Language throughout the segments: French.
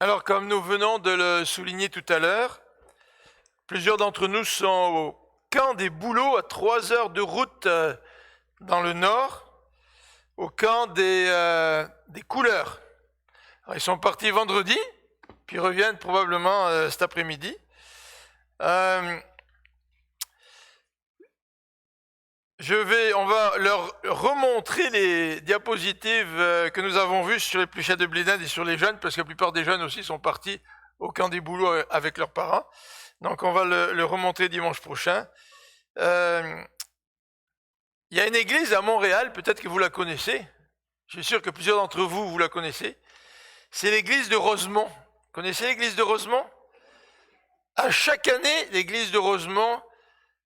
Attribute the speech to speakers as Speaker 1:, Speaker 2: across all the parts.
Speaker 1: Alors, comme nous venons de le souligner tout à l'heure, plusieurs d'entre nous sont au camp des Bouleaux, à 3 heures de route dans le nord, au camp des Couleurs. Alors, ils sont partis vendredi, puis reviennent probablement cet après-midi. On va leur remontrer les diapositives que nous avons vues sur les Pluchet de Blédin et sur les jeunes, parce que la plupart des jeunes aussi sont partis au camp des Bouleaux avec leurs parents. Donc on va le remontrer dimanche prochain. Il y a une église à Montréal, peut-être que vous la connaissez. Je suis sûr que plusieurs d'entre vous, vous la connaissez. C'est l'église de Rosemont. Vous connaissez l'église de Rosemont? À chaque année, l'église de Rosemont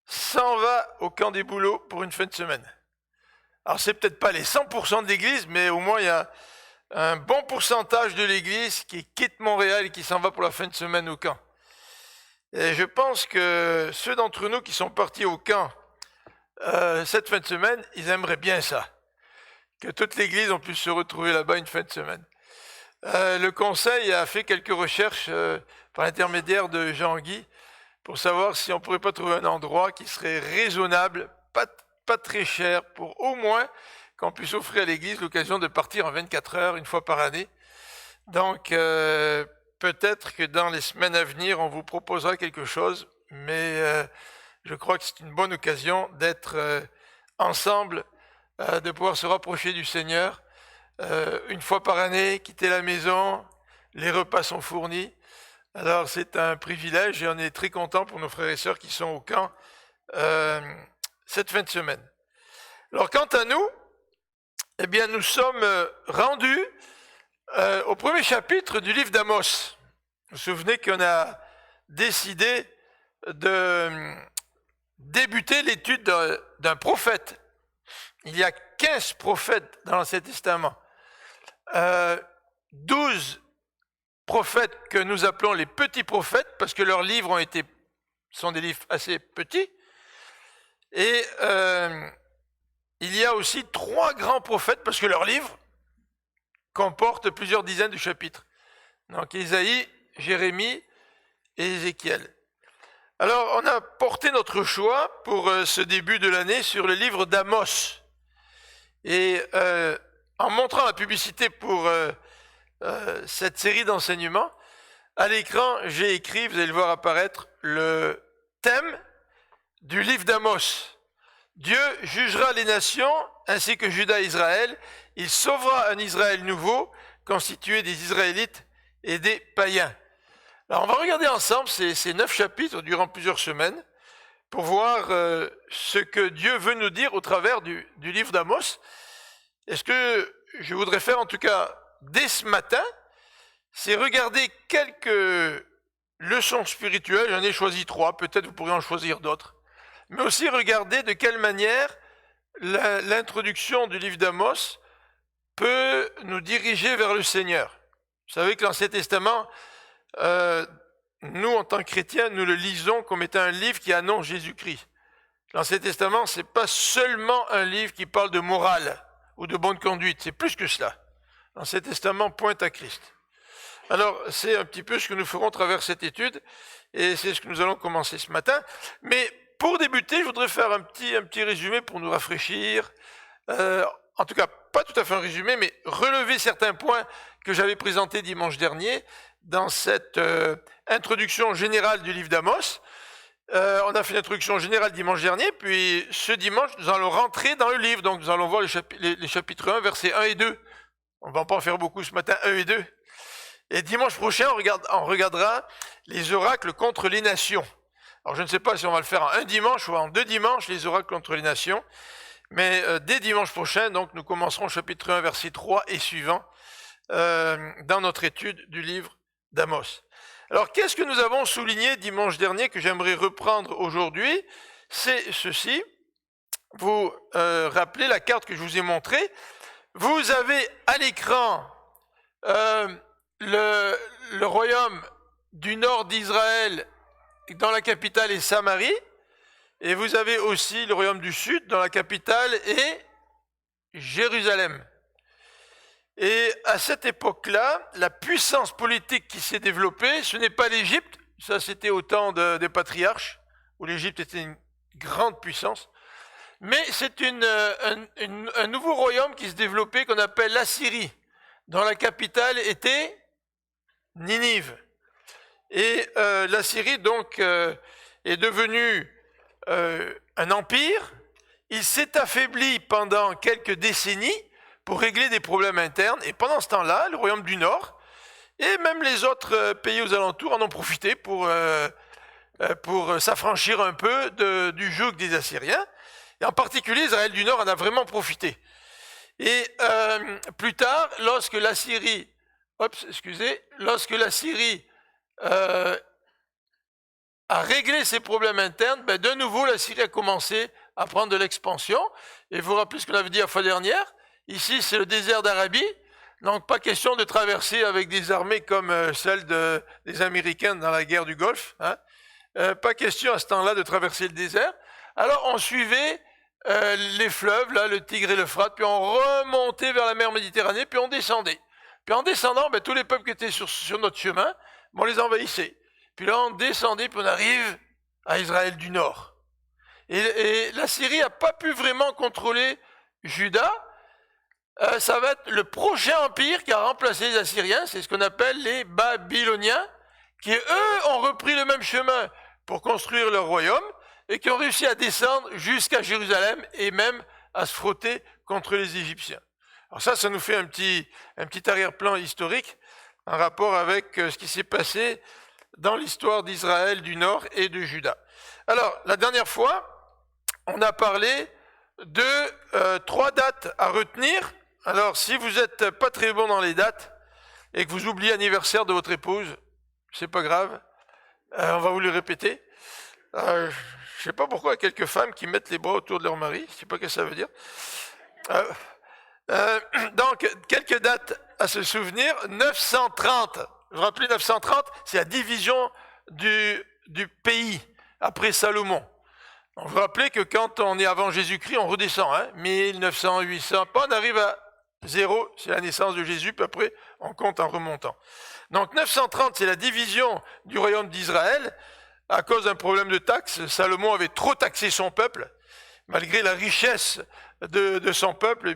Speaker 1: s'en va au camp des Bouleaux pour une fin de semaine. Alors c'est peut-être pas les 100% de l'église, mais au moins il y a un bon pourcentage de l'église qui quitte Montréal et qui s'en va pour la fin de semaine au camp. Et je pense que ceux d'entre nous qui sont partis au camp cette fin de semaine, ils aimeraient bien ça. Que toute l'église on puisse se retrouver là-bas une fin de semaine. Le conseil a fait quelques recherches par l'intermédiaire de Jean-Guy pour savoir si on ne pourrait pas trouver un endroit qui serait raisonnable, pas très cher, pour au moins qu'on puisse offrir à l'église l'occasion de partir en 24 heures, une fois par année. Donc, peut-être que dans les semaines à venir, on vous proposera quelque chose, mais je crois que c'est une bonne occasion d'être ensemble, de pouvoir se rapprocher du Seigneur. Une fois par année, quitter la maison, les repas sont fournis. Alors c'est un privilège et on est très content pour nos frères et sœurs qui sont au camp cette fin de semaine. Alors quant à nous, eh bien nous sommes rendus au premier chapitre du livre d'Amos. Vous vous souvenez qu'on a décidé de débuter l'étude d'un prophète. Il y a 15 prophètes dans l'Ancien Testament. 12 prophètes que nous appelons les petits prophètes, parce que leurs livres sont des livres assez petits. Et il y a aussi 3 grands prophètes, parce que leurs livres comportent plusieurs dizaines de chapitres. Donc Ésaïe, Jérémie et Ézéchiel. Alors on a porté notre choix pour ce début de l'année sur le livre d'Amos. Et en montrant la publicité pour cette série d'enseignements, à l'écran, j'ai écrit, vous allez le voir apparaître, le thème du livre d'Amos. Dieu jugera les nations ainsi que Juda et Israël. Il sauvera un Israël nouveau, constitué des Israélites et des païens. Alors on va regarder ensemble ces 9 chapitres durant plusieurs semaines pour voir ce que Dieu veut nous dire au travers du livre d'Amos. Et ce que je voudrais faire en tout cas dès ce matin, c'est regarder quelques leçons spirituelles. J'en ai choisi 3, peut-être vous pourrez en choisir d'autres. Mais aussi regarder de quelle manière l'introduction du livre d'Amos peut nous diriger vers le Seigneur. Vous savez que l'Ancien Testament, nous en tant que chrétiens, nous le lisons comme étant un livre qui annonce Jésus-Christ. L'Ancien Testament, c'est pas seulement un livre qui parle de morale ou de bonne conduite, c'est plus que cela. L'Ancien Testament pointe à Christ. Alors, c'est un petit peu ce que nous ferons à travers cette étude, et c'est ce que nous allons commencer ce matin. Mais pour débuter, je voudrais faire un petit résumé pour nous rafraîchir. En tout cas, pas tout à fait un résumé, mais relever certains points que j'avais présentés dimanche dernier dans cette introduction générale du livre d'Amos. On a fait une introduction générale dimanche dernier, puis ce dimanche, nous allons rentrer dans le livre. Donc, nous allons voir les chapitres 1, versets 1 et 2. On ne va pas en faire beaucoup ce matin, 1 et 2. Et dimanche prochain, on regardera les oracles contre les nations. Alors, je ne sais pas si on va le faire en un dimanche ou en 2 dimanches, les oracles contre les nations. Mais dès dimanche prochain, donc, nous commencerons chapitre 1, verset 3 et suivant, dans notre étude du livre d'Amos. Alors, qu'est-ce que nous avons souligné dimanche dernier que j'aimerais reprendre aujourd'hui? C'est ceci. Vous rappelez la carte que je vous ai montrée. Vous avez à l'écran le royaume du nord d'Israël, dont la capitale est Samarie, et vous avez aussi le royaume du sud, dont la capitale est Jérusalem. Et à cette époque-là, la puissance politique qui s'est développée, ce n'est pas l'Égypte, ça c'était au temps des patriarches, où l'Égypte était une grande puissance, mais c'est un nouveau royaume qui se développait qu'on appelle l'Assyrie, dont la capitale était Ninive. Et l'Assyrie donc est devenue un empire. Il s'est affaibli pendant quelques décennies pour régler des problèmes internes. Et pendant ce temps-là, le royaume du Nord et même les autres pays aux alentours en ont profité pour s'affranchir un peu du joug des Assyriens. Et en particulier, Israël du Nord en a vraiment profité. Et plus tard, lorsque la Syrie a réglé ses problèmes internes, de nouveau la Syrie a commencé à prendre de l'expansion. Et vous vous rappelez ce qu'on avait dit la fois dernière, ici c'est le désert d'Arabie, donc pas question de traverser avec des armées comme celles des Américains dans la guerre du Golfe, hein. Pas question à ce temps-là de traverser le désert. Alors on suivait les fleuves, là, le Tigre et l'Euphrate, puis on remontait vers la mer Méditerranée, puis on descendait. Puis en descendant, tous les peuples qui étaient sur notre chemin, on les envahissait. Puis là, on descendait, puis on arrive à Israël du Nord. Et la Syrie n'a pas pu vraiment contrôler Juda. Ça va être le prochain empire qui a remplacé les Assyriens, c'est ce qu'on appelle les Babyloniens, qui eux ont repris le même chemin pour construire leur royaume, et qui ont réussi à descendre jusqu'à Jérusalem et même à se frotter contre les Égyptiens. Alors ça nous fait un petit arrière-plan historique en rapport avec ce qui s'est passé dans l'histoire d'Israël du Nord et de Juda. Alors, la dernière fois, on a parlé de 3 dates à retenir. Alors, si vous n'êtes pas très bon dans les dates et que vous oubliez l'anniversaire de votre épouse, c'est pas grave, on va vous le répéter. Je sais pas pourquoi il y a quelques femmes qui mettent les bras autour de leur mari, je sais pas ce que ça veut dire. Donc, quelques dates à se souvenir. 930, vous vous rappelez 930, c'est la division du pays après Salomon. Donc, vous vous rappelez que quand on est avant Jésus-Christ, on redescend, 1900, 800, on arrive à 0, c'est la naissance de Jésus, puis après, on compte en remontant. Donc, 930, c'est la division du royaume d'Israël. À cause d'un problème de taxes, Salomon avait trop taxé son peuple. Malgré la richesse de son peuple,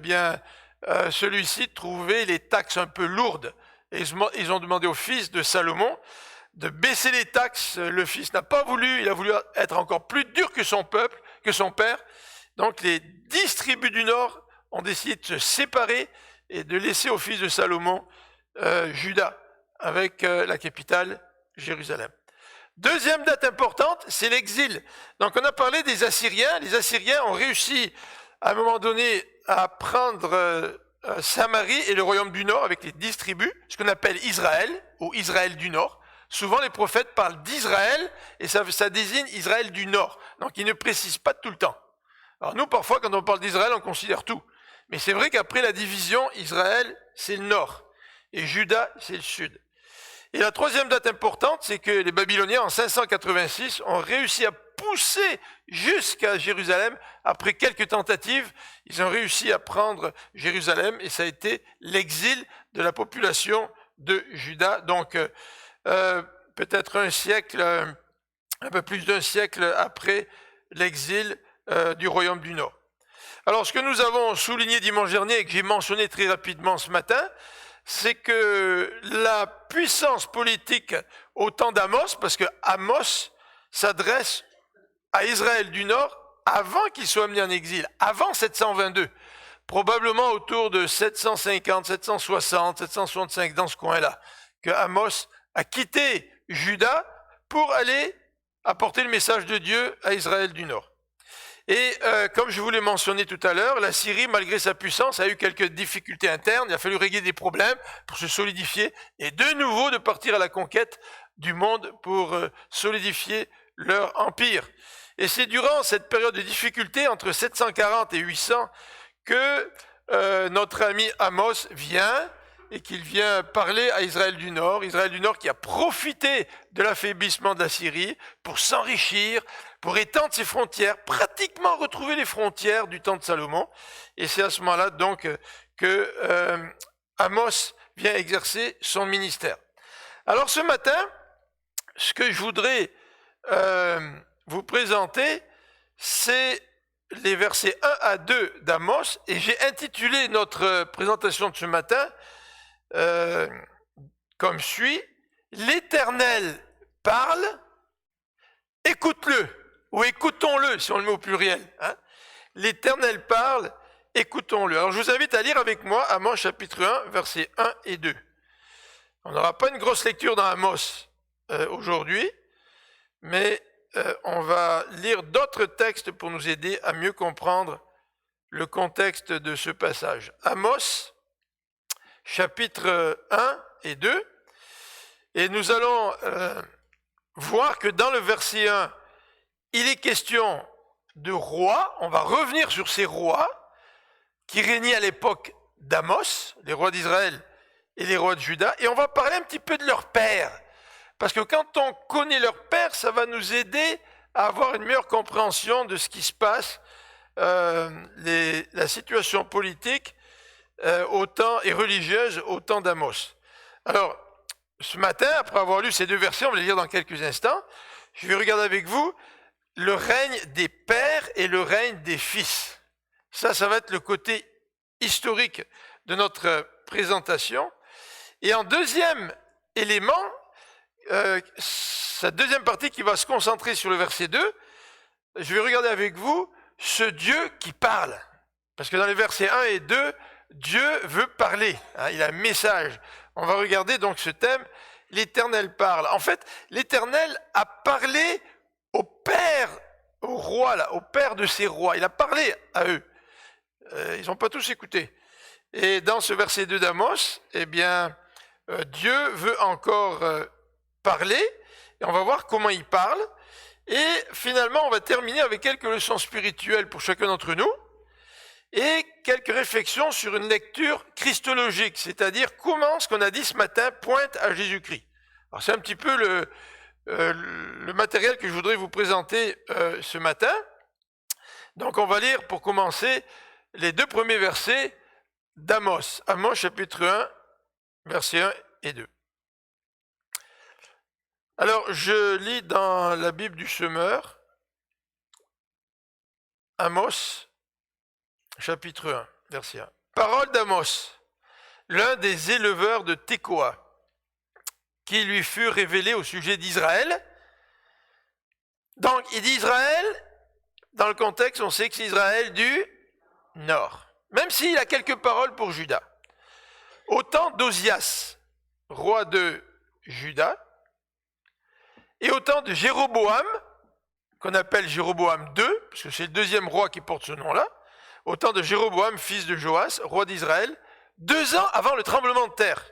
Speaker 1: celui-ci trouvait les taxes un peu lourdes. Et ils ont demandé au fils de Salomon de baisser les taxes. Le fils n'a pas voulu, il a voulu être encore plus dur que son peuple, que son père. Donc les 10 tribus du Nord ont décidé de se séparer et de laisser au fils de Salomon Juda, avec la capitale Jérusalem. Deuxième date importante, c'est l'exil. Donc on a parlé des Assyriens. Les Assyriens ont réussi à un moment donné à prendre Samarie et le royaume du Nord avec les 10 tribus, ce qu'on appelle Israël ou Israël du Nord. Souvent les prophètes parlent d'Israël et ça désigne Israël du Nord. Donc ils ne précisent pas tout le temps. Alors nous parfois quand on parle d'Israël on considère tout. Mais c'est vrai qu'après la division, Israël c'est le Nord et Juda c'est le Sud. Et la troisième date importante, c'est que les Babyloniens, en 586, ont réussi à pousser jusqu'à Jérusalem. Après quelques tentatives, ils ont réussi à prendre Jérusalem et ça a été l'exil de la population de Juda. Donc, peut-être un peu plus d'un siècle après l'exil du royaume du Nord. Alors, ce que nous avons souligné dimanche dernier et que j'ai mentionné très rapidement ce matin, c'est que la puissance politique au temps d'Amos, parce que Amos s'adresse à Israël du Nord avant qu'il soit amené en exil, avant 722, probablement autour de 750, 760, 765, dans ce coin-là, que Amos a quitté Juda pour aller apporter le message de Dieu à Israël du Nord. Et comme je vous l'ai mentionné tout à l'heure, la Syrie, malgré sa puissance, a eu quelques difficultés internes. Il a fallu régler des problèmes pour se solidifier et de nouveau de partir à la conquête du monde pour solidifier leur empire. Et c'est durant cette période de difficulté, entre 740 et 800, que notre ami Amos vient et qu'il vient parler à Israël du Nord qui a profité de l'affaiblissement de la Syrie pour s'enrichir, pour étendre ses frontières, pratiquement retrouver les frontières du temps de Salomon. Et c'est à ce moment-là donc que Amos vient exercer son ministère. Alors ce matin, ce que je voudrais vous présenter, c'est les versets 1 à 2 d'Amos, et j'ai intitulé notre présentation de ce matin comme suit: L'Éternel parle, écoute-le, ou écoutons-le si on le met au pluriel. L'Éternel parle, écoutons-le. Alors je vous invite à lire avec moi Amos chapitre 1, versets 1 et 2. On n'aura pas une grosse lecture dans Amos aujourd'hui, mais on va lire d'autres textes pour nous aider à mieux comprendre le contexte de ce passage. Amos, chapitre 1 et 2, et nous allons voir que dans le verset 1, il est question de rois. On va revenir sur ces rois qui régnaient à l'époque d'Amos, les rois d'Israël et les rois de Juda, et on va parler un petit peu de leur père. Parce que quand on connaît leur père, ça va nous aider à avoir une meilleure compréhension de ce qui se passe, la situation politique au temps, et religieuse au temps d'Amos. Alors, ce matin, après avoir lu ces deux versets, on va les lire dans quelques instants, je vais regarder avec vous le règne des pères et le règne des fils. Ça va être le côté historique de notre présentation. Et en deuxième élément, cette deuxième partie qui va se concentrer sur le verset 2, je vais regarder avec vous ce Dieu qui parle. Parce que dans les versets 1 et 2, Dieu veut parler. Il a un message. On va regarder donc ce thème, l'Éternel parle. En fait, l'Éternel a parlé au père, au roi, là, au père de ces rois. Il a parlé à eux. Ils n'ont pas tous écouté. Et dans ce verset 2 d'Amos, eh bien, Dieu veut encore parler, et on va voir comment il parle, et finalement on va terminer avec quelques leçons spirituelles pour chacun d'entre nous, et quelques réflexions sur une lecture christologique, c'est-à-dire comment ce qu'on a dit ce matin pointe à Jésus-Christ. Alors c'est un petit peu le matériel que je voudrais vous présenter ce matin. Donc on va lire pour commencer les deux premiers versets d'Amos, Amos chapitre 1, versets 1 et 2. Alors, je lis dans la Bible du Semeur, Amos, chapitre 1, verset 1. Parole d'Amos, l'un des éleveurs de Tekoa, qui lui fut révélé au sujet d'Israël. Donc, il dit Israël, dans le contexte, on sait que c'est Israël du nord, même s'il a quelques paroles pour Juda. Au temps d'Ozias, roi de Juda, et au temps de Jéroboam, qu'on appelle Jéroboam II, parce que c'est le deuxième roi qui porte ce nom-là, au temps de Jéroboam, fils de Joas, roi d'Israël, 2 ans avant le tremblement de terre.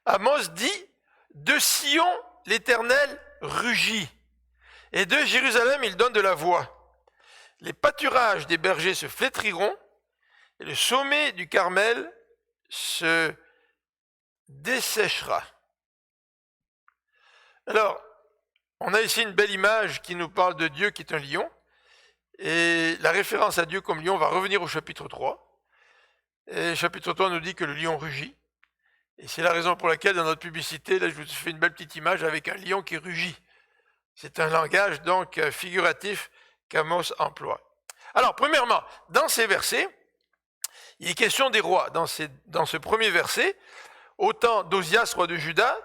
Speaker 1: Amos dit, de Sion, l'Éternel rugit, et de Jérusalem, il donne de la voix. Les pâturages des bergers se flétriront, et le sommet du Carmel se desséchera. Alors, on a ici une belle image qui nous parle de Dieu qui est un lion, et la référence à Dieu comme lion va revenir au chapitre 3. Et le chapitre 3 nous dit que le lion rugit, et c'est la raison pour laquelle dans notre publicité, là je vous fais une belle petite image avec un lion qui rugit. C'est un langage donc figuratif qu'Amos emploie. Alors, premièrement, dans ces versets, il est question des rois. Dans ce premier verset, au temps d'Ozias, roi de Juda,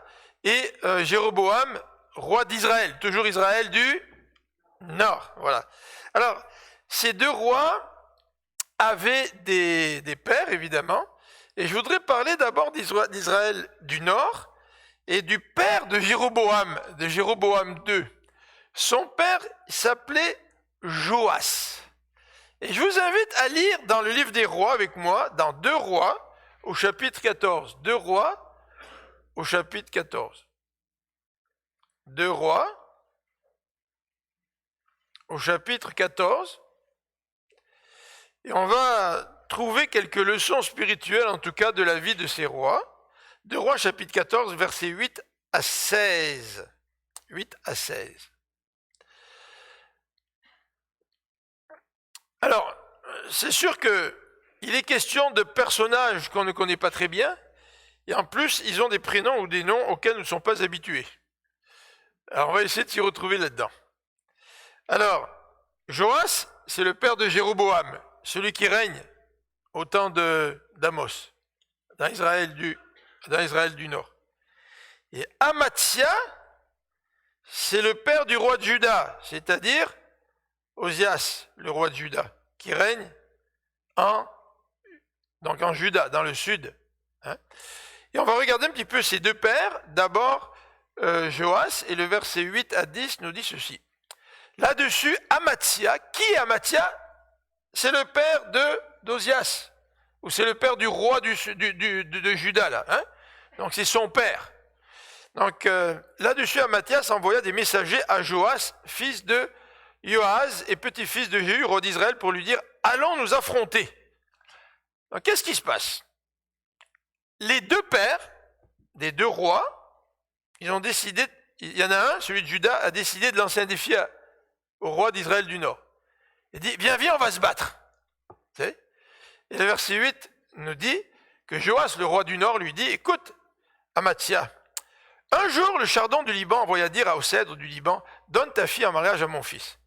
Speaker 1: et Jéroboam, roi d'Israël, toujours Israël du nord. Voilà. Alors, ces deux rois avaient des pères, évidemment, et je voudrais parler d'abord d'Israël du nord et du père de Jéroboam II. Son père s'appelait Joas. Et je vous invite à lire dans le livre des rois avec moi, dans 2 rois, au chapitre 14. 2 rois, au chapitre 14. 2 rois, au chapitre 14. Et on va trouver quelques leçons spirituelles, en tout cas, de la vie de ces rois. 2 rois, chapitre 14, versets 8 à 16. 8 à 16. Alors, c'est sûr qu'il il est question de personnages qu'on ne connaît pas très bien, et en plus, ils ont des prénoms ou des noms auxquels nous ne sommes pas habitués. Alors, on va essayer de s'y retrouver là-dedans. Alors, Joas, c'est le père de Jéroboam, celui qui règne au temps d'Amos, dans Israël du Nord. Et Amathia, c'est le père du roi de Juda, c'est-à-dire Osias, le roi de Juda, qui règne en Juda, dans le sud. Et on va regarder un petit peu ces deux pères. D'abord, Joas, et le verset 8 à 10 nous dit ceci. Là-dessus, Amathia, qui est Amathia? C'est le père d'Osias, ou c'est le père du roi de Juda, là. Donc c'est son père. Donc là-dessus, Amathia envoya des messagers à Joas, fils de Joaz et petit-fils de Jéhu, roi d'Israël, pour lui dire « Allons nous affronter ». Donc qu'est-ce qui se passe? Les deux pères des deux rois, ils ont décidé, il y en a un, celui de Juda, a décidé de lancer un défi au roi d'Israël du Nord. Il dit « Viens, on va se battre ». Et le verset 8 nous dit que Joas, le roi du Nord, lui dit « Écoute, Amathia, un jour le chardon du Liban envoya dire au cèdre du Liban « Donne ta fille en mariage à mon fils ».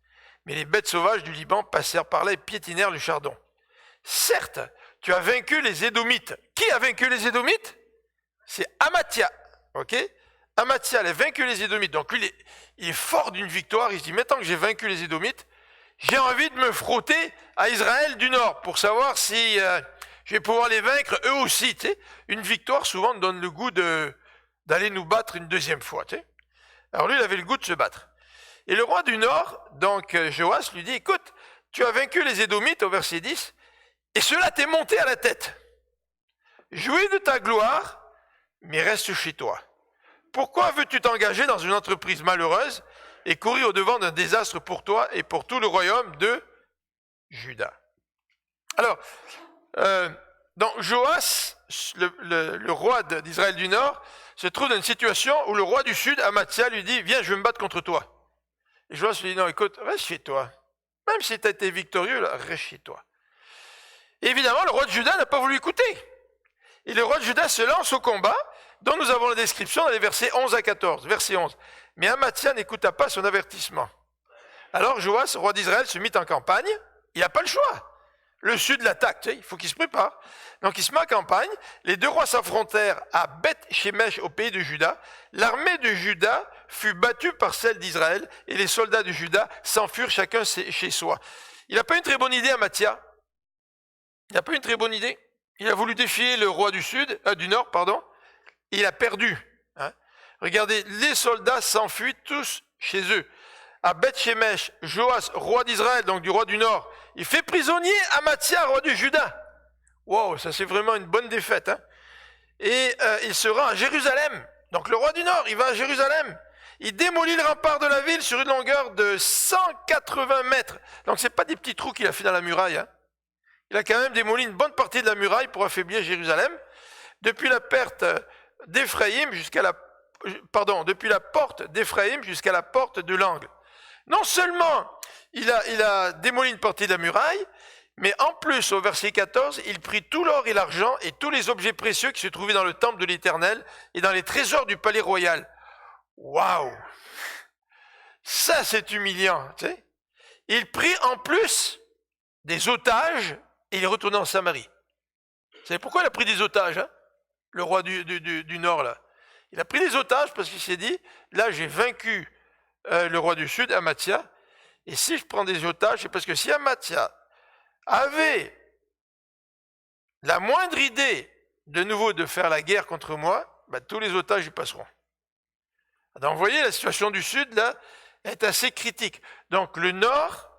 Speaker 1: Mais les bêtes sauvages du Liban passèrent par là et piétinèrent le chardon. Certes, tu as vaincu les Édomites. Qui a vaincu les Édomites? C'est Amathia. Ok? Amathia a vaincu les Édomites. Donc lui, il est fort d'une victoire. Il se dit, maintenant que j'ai vaincu les Édomites, j'ai envie de me frotter à Israël du Nord pour savoir si je vais pouvoir les vaincre eux aussi. Tu sais? Une victoire, souvent, nous donne le goût d'aller nous battre une deuxième fois. Tu sais? Alors lui, il avait le goût de se battre. Et le roi du Nord, donc Joas, lui dit, écoute, tu as vaincu les Édomites au verset 10, et cela t'est monté à la tête. Jouis de ta gloire, mais reste chez toi. Pourquoi veux-tu t'engager dans une entreprise malheureuse et courir au-devant d'un désastre pour toi et pour tout le royaume de Juda? Alors, donc Joas, le roi d'Israël du Nord, se trouve dans une situation où le roi du Sud, Amathia, lui dit, viens, je vais me battre contre toi. Et Joas lui dit, non, écoute, reste chez toi. Même si tu as été victorieux, là, reste chez toi. Et évidemment, le roi de Juda n'a pas voulu écouter. Et le roi de Juda se lance au combat, dont nous avons la description dans les versets 11 à 14. Verset 11. Mais Amathia n'écouta pas son avertissement. Alors Joas, roi d'Israël, se mit en campagne. Il n'a pas le choix. Le sud l'attaque, tu sais, il faut qu'il se prépare. Donc il se met en campagne. Les deux rois s'affrontèrent à Beth-Shemesh au pays de Juda. L'armée de Juda fut battue par celle d'Israël et les soldats de Juda s'enfuirent chacun chez soi. Il n'a pas une très bonne idée, Amathia. Il n'a pas une très bonne idée. Il a voulu défier le roi du Nord, et il a perdu. Regardez, les soldats s'enfuient tous chez eux. À Beth-Shemesh, Joas, roi d'Israël, donc du roi du Nord, il fait prisonnier Amathia, roi de Juda. Wow, ça c'est vraiment une bonne défaite. Et il se rend à Jérusalem. Donc le roi du Nord, il va à Jérusalem. Il démolit le rempart de la ville sur une longueur de 180 mètres. Donc c'est pas des petits trous qu'il a fait dans la muraille. Il a quand même démoli une bonne partie de la muraille pour affaiblir Jérusalem. Depuis la porte d'Éphraïm jusqu'à la porte d'Éphraïm jusqu'à la porte de l'angle. Non seulement il a démoli une partie de la muraille, mais en plus, au verset 14, il prit tout l'or et l'argent et tous les objets précieux qui se trouvaient dans le temple de l'Éternel et dans les trésors du palais royal. Waouh! Ça, c'est humiliant, tu sais. Il prit en plus des otages et il est retourné en Samarie. Vous savez pourquoi il a pris des otages, le roi du Nord, là? Il a pris des otages parce qu'il s'est dit, là, j'ai vaincu le roi du Sud, Amathia, et si je prends des otages, c'est parce que si Amathia avait la moindre idée de nouveau de faire la guerre contre moi, tous les otages y passeront. Donc vous voyez, la situation du Sud, là, est assez critique. Donc le Nord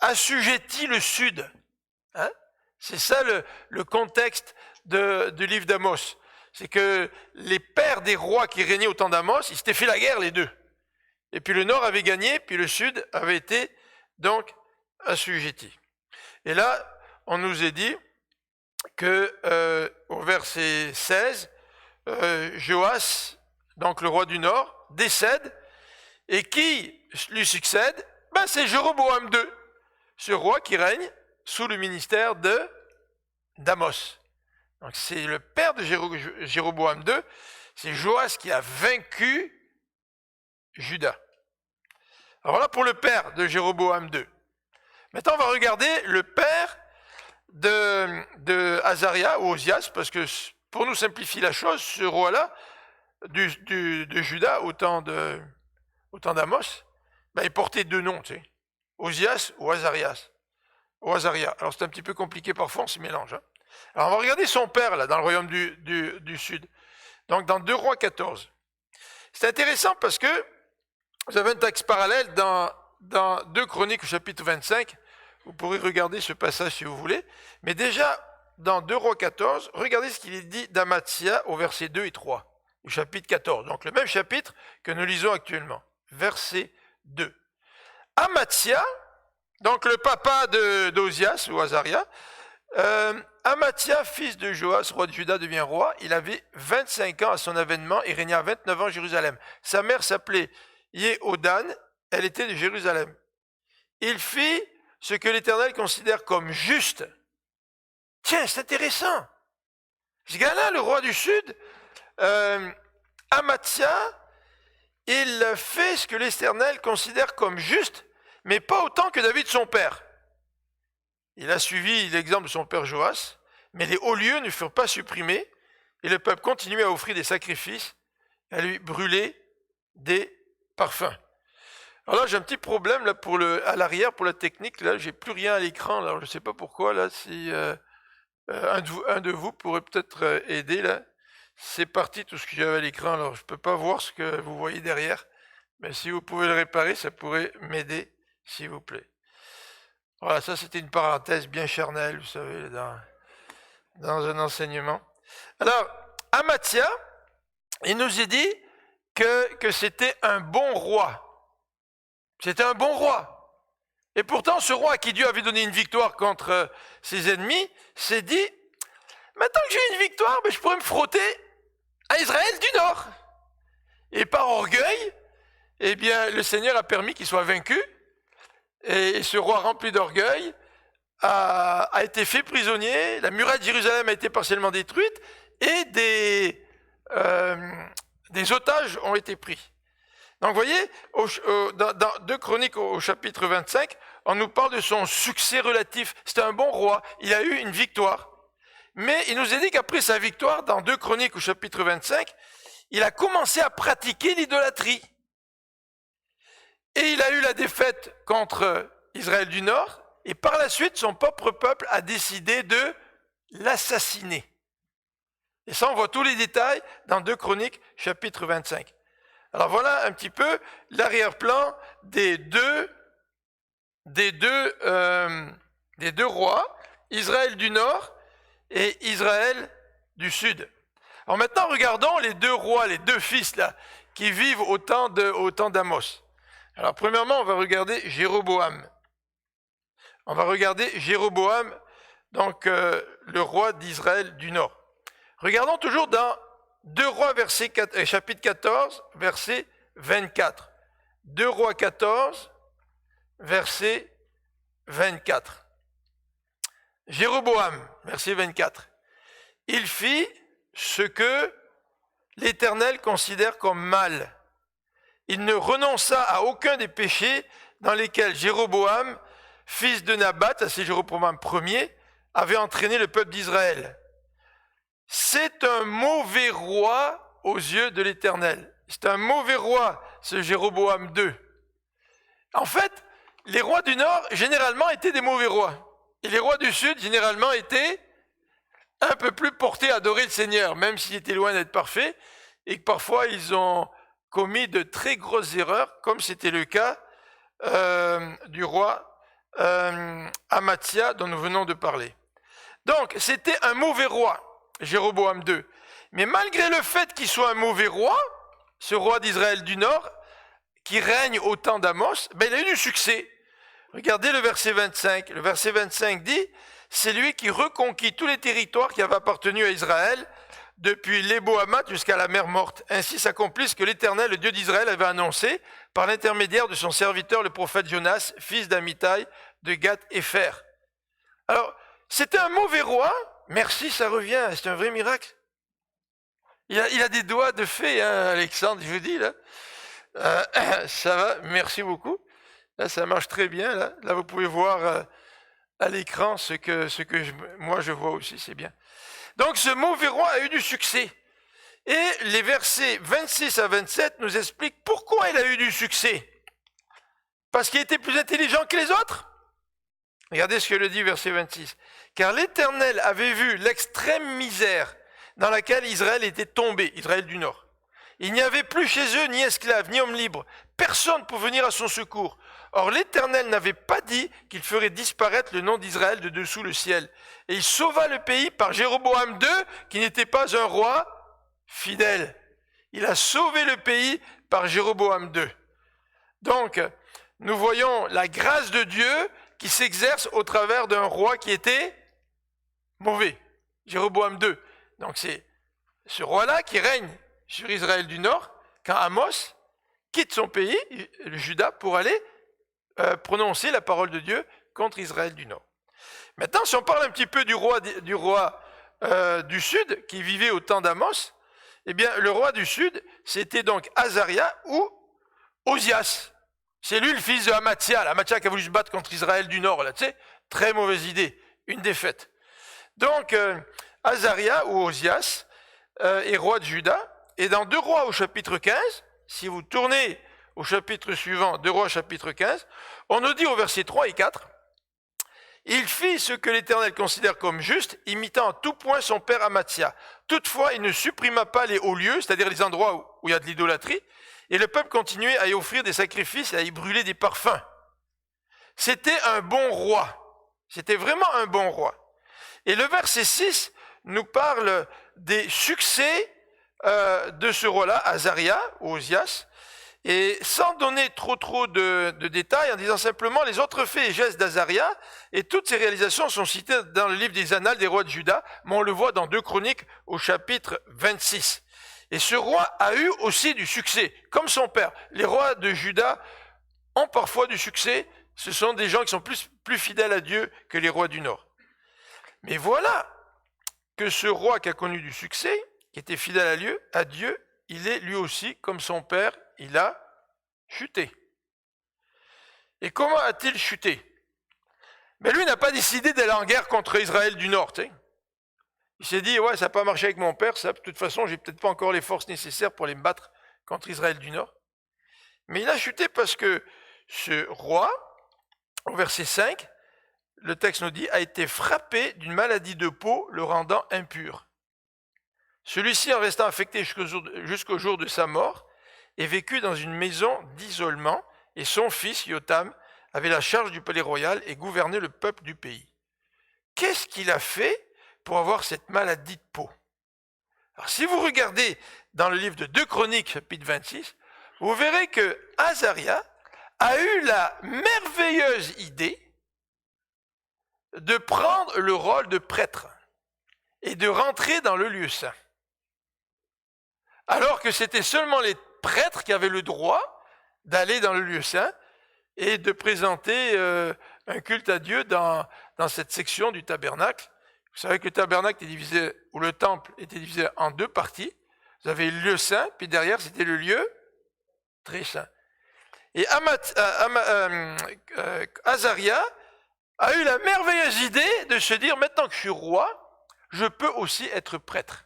Speaker 1: assujettit le Sud. C'est ça le contexte du livre d'Amos. C'est que les pères des rois qui régnaient au temps d'Amos, ils s'étaient fait la guerre les deux. Et puis le Nord avait gagné, puis le Sud avait été donc assujetti. Et là, on nous est dit que au verset 16, Joas, donc le roi du Nord, décède, et qui lui succède? C'est Jéroboam II, ce roi qui règne sous le ministère de d'Amos. Donc c'est le père de Jéroboam II, c'est Joas qui a vaincu Juda. Alors voilà pour le père de Jéroboam II. Maintenant on va regarder le père de Azaria ou Osias, parce que pour nous simplifier la chose, ce roi-là de Juda au temps d'Amos, il portait deux noms, tu sais, Osias ou Azarias. Ou Azaria. Alors c'est un petit peu compliqué parfois, on se mélange. Hein. Alors on va regarder son père là dans le royaume du sud. Donc dans 2 Rois 14. C'est intéressant parce que vous avez un texte parallèle dans 2 Chroniques au chapitre 25. Vous pourrez regarder ce passage si vous voulez. Mais déjà dans 2 Rois 14, regardez ce qu'il est dit d'Amathia au verset 2 et 3 du chapitre 14. Donc le même chapitre que nous lisons actuellement. Verset 2. Amathia, donc le papa d'Osias ou Azaria, Amathia, fils de Joas, roi de Juda, devient roi. Il avait 25 ans à son avènement et régna 29 ans à Jérusalem. Sa mère s'appelait Yehodan, elle était de Jérusalem. Il fit ce que l'Éternel considère comme juste. Tiens, c'est intéressant. Ce gars-là, le roi du Sud, Amathia, il fait ce que l'Éternel considère comme juste, mais pas autant que David son père. Il a suivi l'exemple de son père Joas, mais les hauts lieux ne furent pas supprimés, et le peuple continuait à offrir des sacrifices, à lui brûler des parfums. Alors là, j'ai un petit problème là à l'arrière pour la technique. Là, j'ai plus rien à l'écran. Alors je ne sais pas pourquoi. Là, si un de vous pourrait peut-être aider là. C'est parti tout ce que j'avais à l'écran. Alors je peux pas voir ce que vous voyez derrière, mais si vous pouvez le réparer, ça pourrait m'aider, s'il vous plaît. Voilà, ça c'était une parenthèse bien charnelle, vous savez, dans un enseignement. Alors, Amathia, il nous a dit que c'était un bon roi. C'était un bon roi. Et pourtant, ce roi à qui Dieu avait donné une victoire contre ses ennemis s'est dit, maintenant que j'ai une victoire, je pourrais me frotter à Israël du Nord. Et par orgueil, eh bien, le Seigneur a permis qu'il soit vaincu. Et ce roi rempli d'orgueil a été fait prisonnier, la muraille de Jérusalem a été partiellement détruite et des otages ont été pris. Donc vous voyez, dans 2 Chroniques au chapitre 25, on nous parle de son succès relatif. C'était un bon roi, il a eu une victoire. Mais il nous a dit qu'après sa victoire, dans 2 Chroniques au chapitre 25, il a commencé à pratiquer l'idolâtrie. Et il a eu la défaite contre Israël du Nord, et par la suite, son propre peuple a décidé de l'assassiner. Et ça, on voit tous les détails dans 2 Chroniques, chapitre 25. Alors voilà un petit peu l'arrière-plan des deux rois, Israël du Nord et Israël du Sud. Alors maintenant, regardons les 2 rois, les 2 fils là, qui vivent au temps d'Amos. Alors premièrement, on va regarder Jéroboam. On va regarder Jéroboam, donc le roi d'Israël du Nord. Regardons toujours dans 2 Rois chapitre 14, verset 24. 2 Rois 14, verset 24. Jéroboam, verset 24. Il fit ce que l'Éternel considère comme mal. Il ne renonça à aucun des péchés dans lesquels Jéroboam, fils de Nabat, c'est Jéroboam Ier, avait entraîné le peuple d'Israël. C'est un mauvais roi aux yeux de l'Éternel. C'est un mauvais roi, ce Jéroboam II. En fait, les rois du Nord, généralement, étaient des mauvais rois. Et les rois du Sud, généralement, étaient un peu plus portés à adorer le Seigneur, même s'ils étaient loin d'être parfaits, et que parfois, ils ont commis de très grosses erreurs, comme c'était le cas du roi Amathia, dont nous venons de parler. Donc, c'était un mauvais roi, Jéroboam II. Mais malgré le fait qu'il soit un mauvais roi, ce roi d'Israël du Nord, qui règne au temps d'Amos, il a eu du succès. Regardez le verset 25. Le verset 25 dit, c'est lui qui reconquit tous les territoires qui avaient appartenu à Israël, depuis l'Ebo-Hamath jusqu'à la mer Morte. Ainsi s'accomplit ce que l'Éternel, le Dieu d'Israël, avait annoncé par l'intermédiaire de son serviteur, le prophète Jonas, fils d'Amittai, de Gath-Hépher. Alors, c'était un mauvais roi, merci, ça revient, c'est un vrai miracle. Il a des doigts de fée, hein, Alexandre, je vous dis, là. Ça va, merci beaucoup. Là, ça marche très bien, là. Là, vous pouvez voir à l'écran ce que moi je vois aussi, c'est bien. Donc, ce mauvais roi a eu du succès. Et les versets 26 à 27 nous expliquent pourquoi il a eu du succès. Parce qu'il était plus intelligent que les autres. Regardez ce que le dit verset 26. Car l'Éternel avait vu l'extrême misère dans laquelle Israël était tombé, Israël du Nord. Il n'y avait plus chez eux ni esclaves, ni hommes libres, personne pour venir à son secours. Or l'Éternel n'avait pas dit qu'il ferait disparaître le nom d'Israël de dessous le ciel. Et il sauva le pays par Jéroboam II, qui n'était pas un roi fidèle. Il a sauvé le pays par Jéroboam II. Donc, nous voyons la grâce de Dieu qui s'exerce au travers d'un roi qui était mauvais, Jéroboam II. Donc c'est ce roi-là qui règne sur Israël du Nord, quand Amos quitte son pays, le Juda, pour aller prononcer la parole de Dieu contre Israël du Nord. Maintenant, si on parle un petit peu du roi du Sud, qui vivait au temps d'Amos, eh bien, le roi du Sud, c'était donc Azaria ou Ozias. C'est lui le fils de Amathia, Amathia qui a voulu se battre contre Israël du Nord, là, tu sais, très mauvaise idée, une défaite. Donc, Azaria ou Ozias est roi de Juda, et dans 2 Rois au chapitre 15, si vous tournez au chapitre suivant, 2 Rois chapitre 15, on nous dit au verset 3 et 4, « Il fit ce que l'Éternel considère comme juste, imitant à tout point son père Amathia. Toutefois, il ne supprima pas les hauts lieux, c'est-à-dire les endroits où il y a de l'idolâtrie, et le peuple continuait à y offrir des sacrifices et à y brûler des parfums. » C'était un bon roi. C'était vraiment un bon roi. Et le verset 6 nous parle des succès de ce roi-là, Azaria, ou Ozias, et sans donner trop de détails, en disant simplement les autres faits et gestes d'Azaria, et toutes ces réalisations sont citées dans le livre des Annales des rois de Juda, mais on le voit dans 2 Chroniques au chapitre 26. Et ce roi a eu aussi du succès, comme son père. Les rois de Juda ont parfois du succès, ce sont des gens qui sont plus fidèles à Dieu que les rois du Nord. Mais voilà que ce roi qui a connu du succès, qui était fidèle à Dieu, il est lui aussi, comme son père, il a chuté. Et comment a-t-il chuté? Mais lui n'a pas décidé d'aller en guerre contre Israël du Nord. Tu sais. Il s'est dit, ouais, ça n'a pas marché avec mon père, ça, de toute façon, j'ai peut-être pas encore les forces nécessaires pour aller me battre contre Israël du Nord. Mais il a chuté parce que ce roi, au verset 5, le texte nous dit, a été frappé d'une maladie de peau le rendant impur. Celui-ci, en restant affecté jusqu'au jour de sa mort, est vécu dans une maison d'isolement, et son fils, Yotam, avait la charge du palais royal et gouvernait le peuple du pays. Qu'est-ce qu'il a fait pour avoir cette maladie de peau? Alors, si vous regardez dans le livre de 2 Chroniques, chapitre 26, vous verrez que Azaria a eu la merveilleuse idée de prendre le rôle de prêtre et de rentrer dans le lieu saint. Alors que c'était seulement les prêtres qui avaient le droit d'aller dans le lieu saint et de présenter un culte à Dieu dans cette section du tabernacle. Vous savez que le tabernacle est divisé, ou le temple était divisé en 2 parties. Vous avez le lieu saint, puis derrière c'était le lieu très saint. Et Azaria a eu la merveilleuse idée de se dire, maintenant que je suis roi, je peux aussi être prêtre.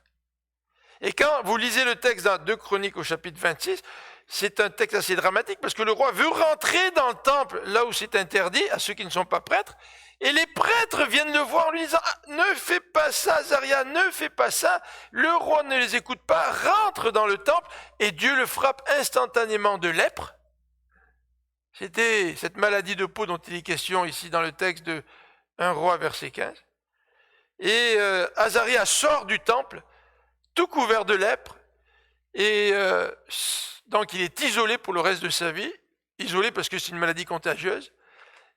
Speaker 1: Et quand vous lisez le texte dans 2 Chroniques au chapitre 26, c'est un texte assez dramatique parce que le roi veut rentrer dans le temple là où c'est interdit à ceux qui ne sont pas prêtres. Et les prêtres viennent le voir en lui disant, ah, ne fais pas ça, Azaria, ne fais pas ça. Le roi ne les écoute pas, rentre dans le temple et Dieu le frappe instantanément de lèpre. C'était cette maladie de peau dont il est question ici dans le texte de 1 Roi verset 15. Et Azaria sort du temple tout couvert de lèpre, et donc il est isolé pour le reste de sa vie, isolé parce que c'est une maladie contagieuse,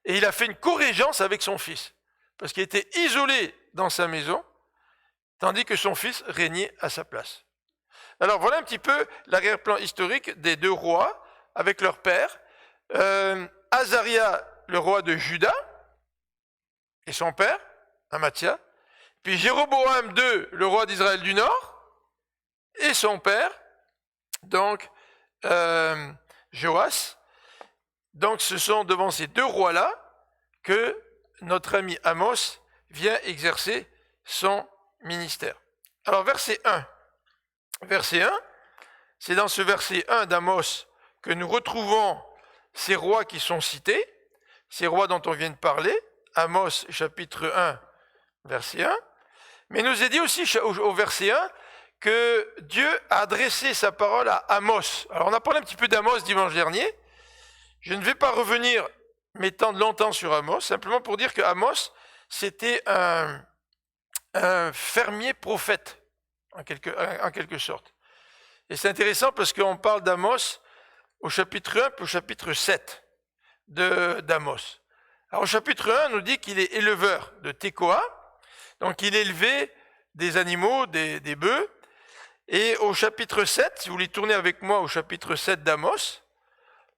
Speaker 1: et il a fait une corrégence avec son fils, parce qu'il était isolé dans sa maison, tandis que son fils régnait à sa place. Alors voilà un petit peu l'arrière-plan historique des 2 rois, avec leur père, Azaria, le roi de Juda, et son père, Amathia, puis Jéroboam II, le roi d'Israël du Nord, et son père, donc Joas. Donc ce sont devant ces deux rois-là que notre ami Amos vient exercer son ministère. Alors verset 1. Verset 1, c'est dans ce verset 1 d'Amos que nous retrouvons ces rois qui sont cités, ces rois dont on vient de parler, Amos chapitre 1, verset 1. Mais il nous est dit aussi au verset 1 que Dieu a adressé sa parole à Amos. Alors on a parlé un petit peu d'Amos dimanche dernier. Je ne vais pas revenir m'étendre longtemps sur Amos, simplement pour dire que Amos, c'était un fermier prophète, en quelque sorte. Et c'est intéressant parce qu'on parle d'Amos au chapitre 1 puis au chapitre 7 d'Amos. Alors au chapitre 1, on nous dit qu'il est éleveur de Tekoa, donc il élevait des animaux, des bœufs. Et au chapitre 7, si vous voulez tourner avec moi au chapitre 7 d'Amos,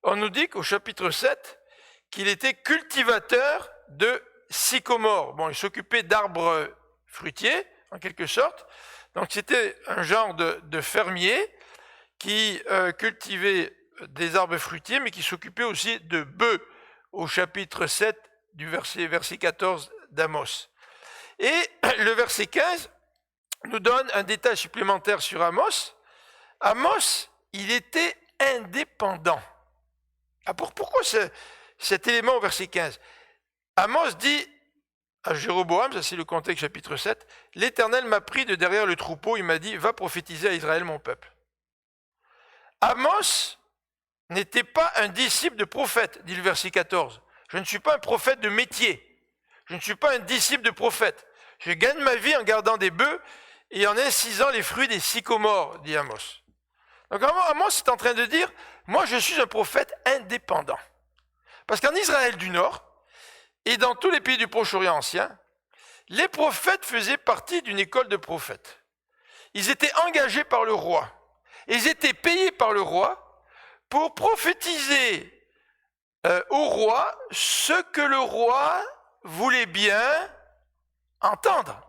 Speaker 1: on nous dit qu'au chapitre 7, qu'il était cultivateur de sycomore. Bon, il s'occupait d'arbres fruitiers, en quelque sorte. Donc c'était un genre de fermier qui cultivait des arbres fruitiers, mais qui s'occupait aussi de bœufs, au chapitre 7 du verset 14 d'Amos. Et le verset 15 nous donne un détail supplémentaire sur Amos. Amos, il était indépendant. Ah, pourquoi cet élément au verset 15? Amos dit à Jéroboam, ça c'est le contexte chapitre 7, « L'Éternel m'a pris de derrière le troupeau, il m'a dit, va prophétiser à Israël mon peuple. » Amos n'était pas un disciple de prophète, dit le verset 14. « Je ne suis pas un prophète de métier. Je ne suis pas un disciple de prophète. Je gagne ma vie en gardant des bœufs et en incisant les fruits des sycomores, dit Amos. » Donc Amos est en train de dire, moi je suis un prophète indépendant. Parce qu'en Israël du Nord, et dans tous les pays du Proche-Orient ancien, les prophètes faisaient partie d'une école de prophètes. Ils étaient engagés par le roi. Ils étaient payés par le roi pour prophétiser au roi ce que le roi voulait bien entendre.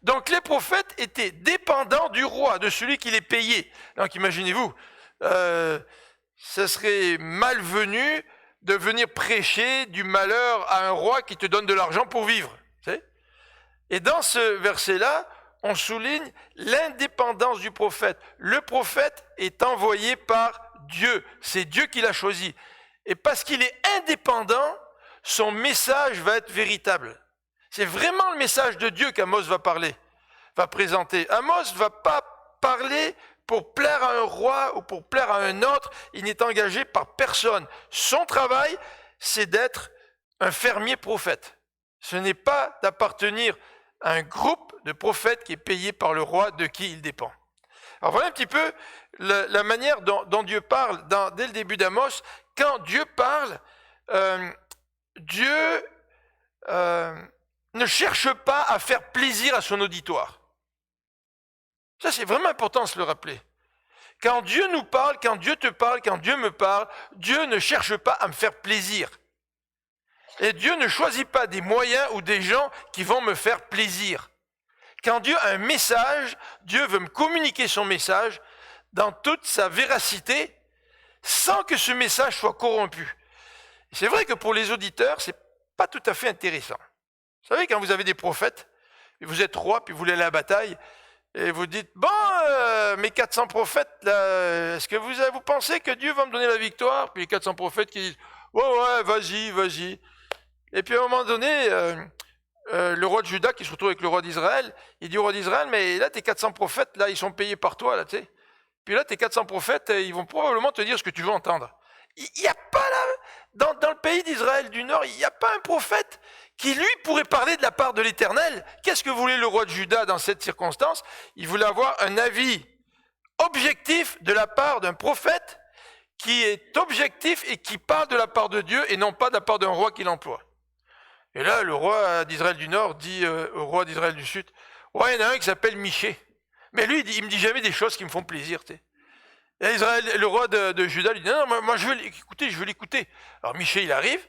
Speaker 1: Donc les prophètes étaient dépendants du roi, de celui qui les payait. Donc imaginez-vous, ce serait malvenu de venir prêcher du malheur à un roi qui te donne de l'argent pour vivre. Et dans ce verset-là, on souligne l'indépendance du prophète. Le prophète est envoyé par Dieu. C'est Dieu qui l'a choisi. Et parce qu'il est indépendant, son message va être véritable. C'est vraiment le message de Dieu qu'Amos va présenter. Amos ne va pas parler pour plaire à un roi ou pour plaire à un autre. Il n'est engagé par personne. Son travail, c'est d'être un fermier prophète. Ce n'est pas d'appartenir à un groupe de prophètes qui est payé par le roi de qui il dépend. Alors voilà un petit peu la manière dont Dieu parle dès le début d'Amos. Quand Dieu parle, Dieu ne cherche pas à faire plaisir à son auditoire. Ça, c'est vraiment important de se le rappeler. Quand Dieu nous parle, quand Dieu te parle, quand Dieu me parle, Dieu ne cherche pas à me faire plaisir. Et Dieu ne choisit pas des moyens ou des gens qui vont me faire plaisir. Quand Dieu a un message, Dieu veut me communiquer son message dans toute sa véracité, sans que ce message soit corrompu. C'est vrai que pour les auditeurs, c'est pas tout à fait intéressant. Vous savez, quand vous avez des prophètes, vous êtes roi, puis vous voulez aller à la bataille, et vous dites, bon, mes 400 prophètes, là, est-ce que vous pensez que Dieu va me donner la victoire? Puis les 400 prophètes qui disent, ouais, vas-y. Et puis à un moment donné, le roi de Juda qui se retrouve avec le roi d'Israël, il dit au roi d'Israël, mais là, tes 400 prophètes, là, ils sont payés par toi, là, tu sais. Puis là, tes 400 prophètes, ils vont probablement te dire ce que tu veux entendre. Il n'y a pas là, dans le pays d'Israël du Nord, il n'y a pas un prophète qui, lui, pourrait parler de la part de l'Éternel. Qu'est-ce que voulait le roi de Juda dans cette circonstance? Il voulait avoir un avis objectif de la part d'un prophète qui est objectif et qui parle de la part de Dieu et non pas de la part d'un roi qui l'emploie. Et là, le roi d'Israël du Nord dit au roi d'Israël du Sud, « Ouais, il y en a un qui s'appelle Michée. Mais lui, il me dit jamais des choses qui me font plaisir. » Et le roi de Juda lui dit, « Non, moi je veux l'écouter. » Alors Michée, il arrive,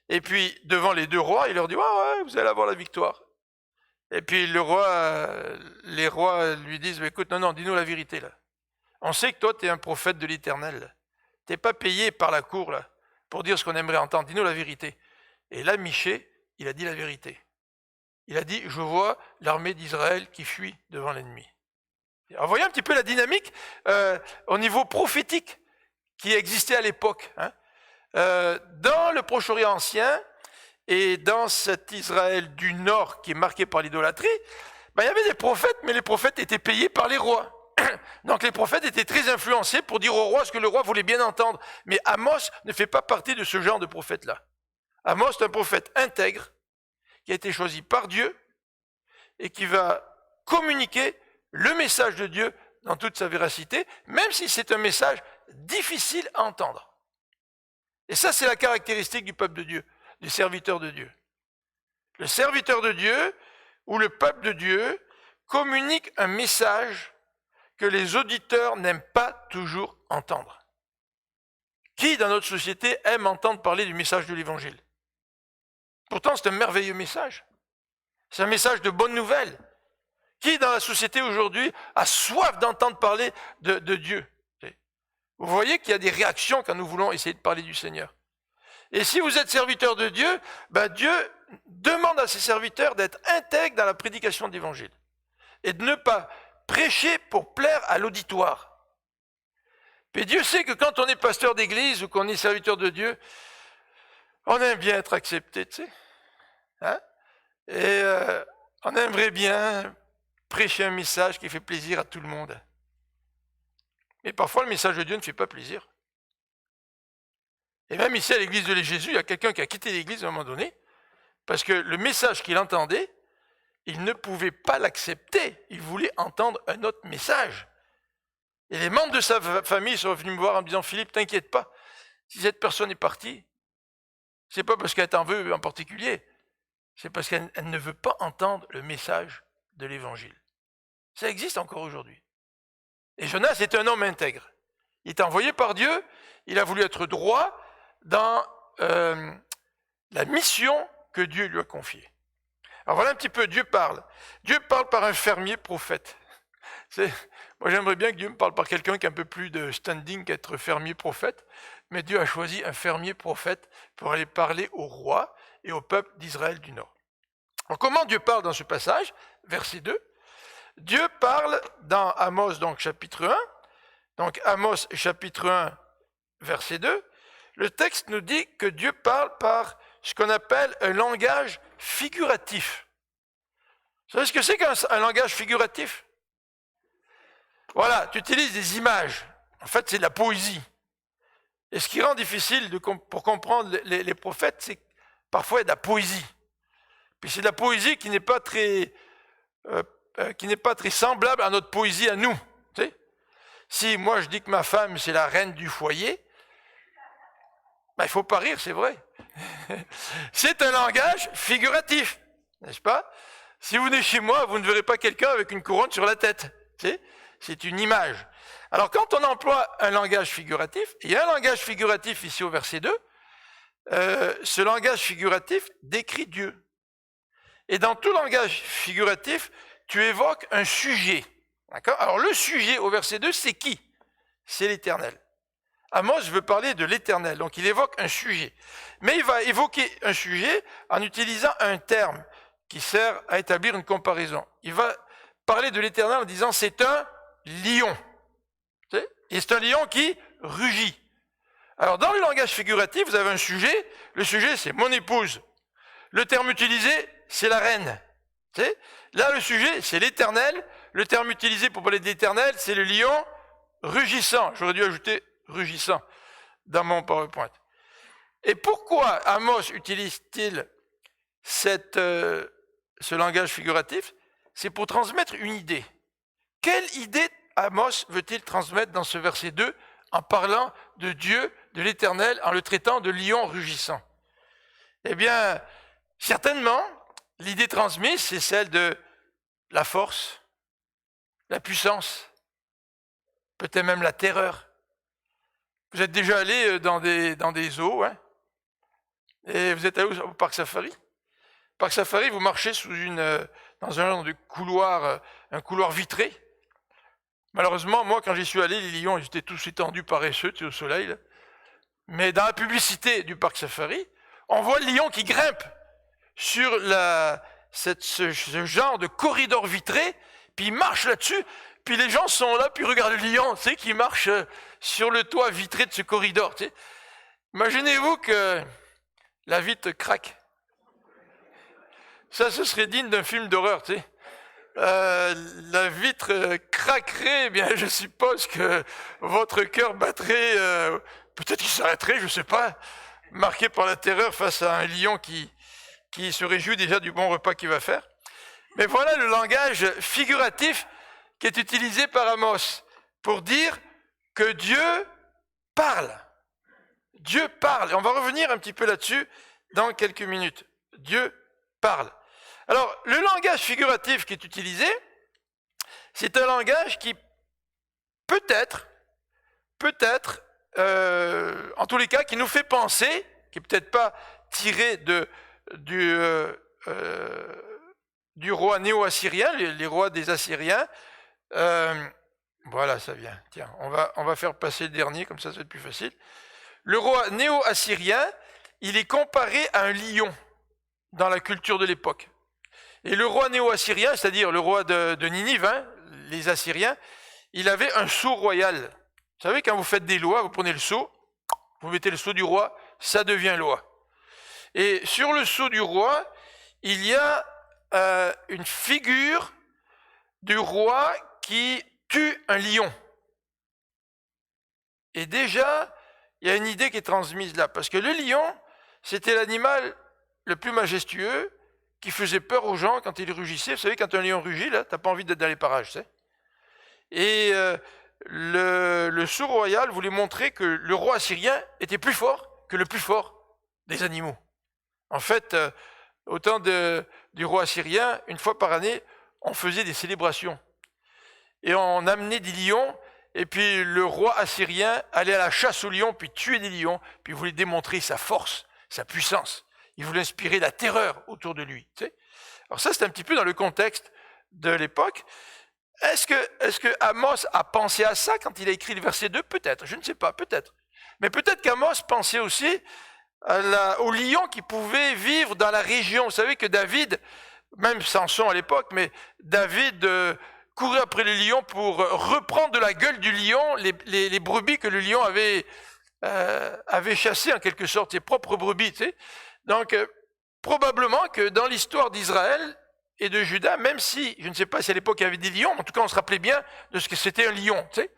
Speaker 1: et puis devant les deux rois, il leur dit, « Ouais, vous allez avoir la victoire. » Et puis les rois lui disent, écoute, non, dis-nous la vérité là. On sait que toi, tu es un prophète de l'Éternel. Tu n'es pas payé par la cour là pour dire ce qu'on aimerait entendre. Dis-nous la vérité. Et là, Michée, il a dit la vérité. Il a dit, je vois l'armée d'Israël qui fuit devant l'ennemi. Alors, voyez un petit peu la dynamique au niveau prophétique qui existait à l'époque. Dans le Proche-Orient ancien et dans cet Israël du Nord qui est marqué par l'idolâtrie, il y avait des prophètes, mais les prophètes étaient payés par les rois. Donc les prophètes étaient très influencés pour dire au roi ce que le roi voulait bien entendre. Mais Amos ne fait pas partie de ce genre de prophète-là. Amos est un prophète intègre qui a été choisi par Dieu et qui va communiquer le message de Dieu dans toute sa véracité, même si c'est un message difficile à entendre. Et ça, c'est la caractéristique du peuple de Dieu, du serviteur de Dieu. Le serviteur de Dieu ou le peuple de Dieu communique un message que les auditeurs n'aiment pas toujours entendre. Qui dans notre société aime entendre parler du message de l'Évangile? Pourtant, c'est un merveilleux message. C'est un message de bonne nouvelle. Qui dans la société aujourd'hui a soif d'entendre parler de Dieu? Vous voyez qu'il y a des réactions quand nous voulons essayer de parler du Seigneur. Et si vous êtes serviteur de Dieu, Dieu demande à ses serviteurs d'être intègres dans la prédication de l'Évangile et de ne pas prêcher pour plaire à l'auditoire. Mais Dieu sait que quand on est pasteur d'église ou qu'on est serviteur de Dieu, on aime bien être accepté, tu sais. Et on aimerait bien prêcher un message qui fait plaisir à tout le monde. Mais parfois, le message de Dieu ne fait pas plaisir. Et même ici, à l'église de Jésus, il y a quelqu'un qui a quitté l'église à un moment donné, parce que le message qu'il entendait, il ne pouvait pas l'accepter. Il voulait entendre un autre message. Et les membres de sa famille sont venus me voir en me disant, Philippe, t'inquiète pas, si cette personne est partie, c'est pas parce qu'elle t'en veut en particulier, c'est parce qu'elle ne veut pas entendre le message de l'Évangile. Ça existe encore aujourd'hui. Et Jonas est un homme intègre. Il est envoyé par Dieu, il a voulu être droit dans la mission que Dieu lui a confiée. Alors voilà un petit peu, Dieu parle. Dieu parle par un fermier prophète. Moi j'aimerais bien que Dieu me parle par quelqu'un qui a un peu plus de standing qu'être fermier prophète, mais Dieu a choisi un fermier prophète pour aller parler au roi et au peuple d'Israël du Nord. Alors comment Dieu parle dans ce passage? Verset 2. Dieu parle dans Amos, donc chapitre 1. Donc Amos, chapitre 1, verset 2. Le texte nous dit que Dieu parle par ce qu'on appelle un langage figuratif. Vous savez ce que c'est qu'un langage figuratif? Voilà, tu utilises des images. En fait, c'est de la poésie. Et ce qui rend difficile pour comprendre les prophètes, c'est que parfois il y a de la poésie. Puis c'est de la poésie qui n'est pas très semblable à notre poésie à nous. Tu sais? Si moi je dis que ma femme c'est la reine du foyer, il ne faut pas rire, c'est vrai. C'est un langage figuratif, n'est-ce pas? Si vous venez chez moi, vous ne verrez pas quelqu'un avec une couronne sur la tête. Tu sais? C'est une image. Alors quand on emploie un langage figuratif, il y a un langage figuratif ici au verset 2, ce langage figuratif décrit Dieu. Et dans tout langage figuratif, tu évoques un sujet. D'accord? Alors le sujet au verset 2, c'est qui? C'est l'Éternel. Amos veut parler de l'Éternel, donc il évoque un sujet. Mais il va évoquer un sujet en utilisant un terme qui sert à établir une comparaison. Il va parler de l'Éternel en disant c'est un lion. Et c'est un lion qui rugit. Alors dans le langage figuratif, vous avez un sujet. Le sujet, c'est mon épouse. Le terme utilisé, c'est la reine. Là, le sujet, c'est l'Éternel. Le terme utilisé pour parler de l'Éternel, c'est le lion rugissant. J'aurais dû ajouter rugissant dans mon PowerPoint. Et pourquoi Amos utilise-t-il ce langage figuratif? C'est pour transmettre une idée. Quelle idée Amos veut-il transmettre dans ce verset 2 en parlant de Dieu, de l'Éternel, en le traitant de lion rugissant? Eh bien, certainement, l'idée transmise, c'est celle de la force, la puissance, peut-être même la terreur. Vous êtes déjà allé dans des zoos, hein? Et vous êtes allé au Parc Safari? Parc Safari, vous marchez dans dans un genre de couloir, un couloir vitré. Malheureusement, moi, quand j'y suis allé, les lions, ils étaient tous étendus paresseux, au soleil. Là. Mais dans la publicité du parc Safari, on voit le lion qui grimpe sur ce genre de corridor vitré, puis il marche là-dessus, puis les gens sont là, puis regardent le lion, qui marche sur le toit vitré de ce corridor. Imaginez-vous que la vitre craque. Ça, ce serait digne d'un film d'horreur, la vitre craquerait, eh bien, je suppose que votre cœur battrait, peut-être qu'il s'arrêterait, je ne sais pas, marqué par la terreur face à un lion qui se réjouit déjà du bon repas qu'il va faire. Mais voilà le langage figuratif qui est utilisé par Amos pour dire que Dieu parle. Dieu parle. Et on va revenir un petit peu là-dessus dans quelques minutes. Dieu parle. Alors, le langage figuratif qui est utilisé, c'est un langage qui peut-être, en tous les cas, qui nous fait penser, qui n'est peut-être pas tiré du roi néo-assyrien, les rois des Assyriens. Voilà, ça vient. Tiens, on va faire passer le dernier, comme ça va être plus facile. Le roi néo-assyrien, il est comparé à un lion dans la culture de l'époque. Et le roi néo-assyrien, c'est-à-dire le roi de Ninive, les Assyriens, il avait un sceau royal. Vous savez, quand vous faites des lois, vous prenez le sceau, vous mettez le sceau du roi, ça devient loi. Et sur le sceau du roi, il y a une figure du roi qui tue un lion. Et déjà, il y a une idée qui est transmise là, parce que le lion, c'était l'animal le plus majestueux, qui faisait peur aux gens quand il rugissait. Vous savez, quand un lion rugit, là, t'as pas envie d'être dans les parages, tu sais. Et le sceau royal voulait montrer que le roi assyrien était plus fort que le plus fort des animaux. En fait, au temps du roi assyrien, une fois par année, on faisait des célébrations. Et on amenait des lions, et puis le roi assyrien allait à la chasse aux lions, puis tuer des lions, puis il voulait démontrer sa force, sa puissance. Il voulait inspirer la terreur autour de lui. Tu sais. Alors ça, c'est un petit peu dans le contexte de l'époque. Est-ce que Amos a pensé à ça quand il a écrit le verset 2 ? Peut-être, je ne sais pas, peut-être. Mais peut-être qu'Amos pensait aussi aux lions qui pouvaient vivre dans la région. Vous savez que David, même Samson à l'époque, mais David courait après le lion pour reprendre de la gueule du lion les brebis que le lion avait chassées en quelque sorte, ses propres brebis, tu sais. Donc, probablement que dans l'histoire d'Israël et de Juda, même si, je ne sais pas si à l'époque il y avait des lions, en tout cas on se rappelait bien de ce que c'était un lion, tu sais.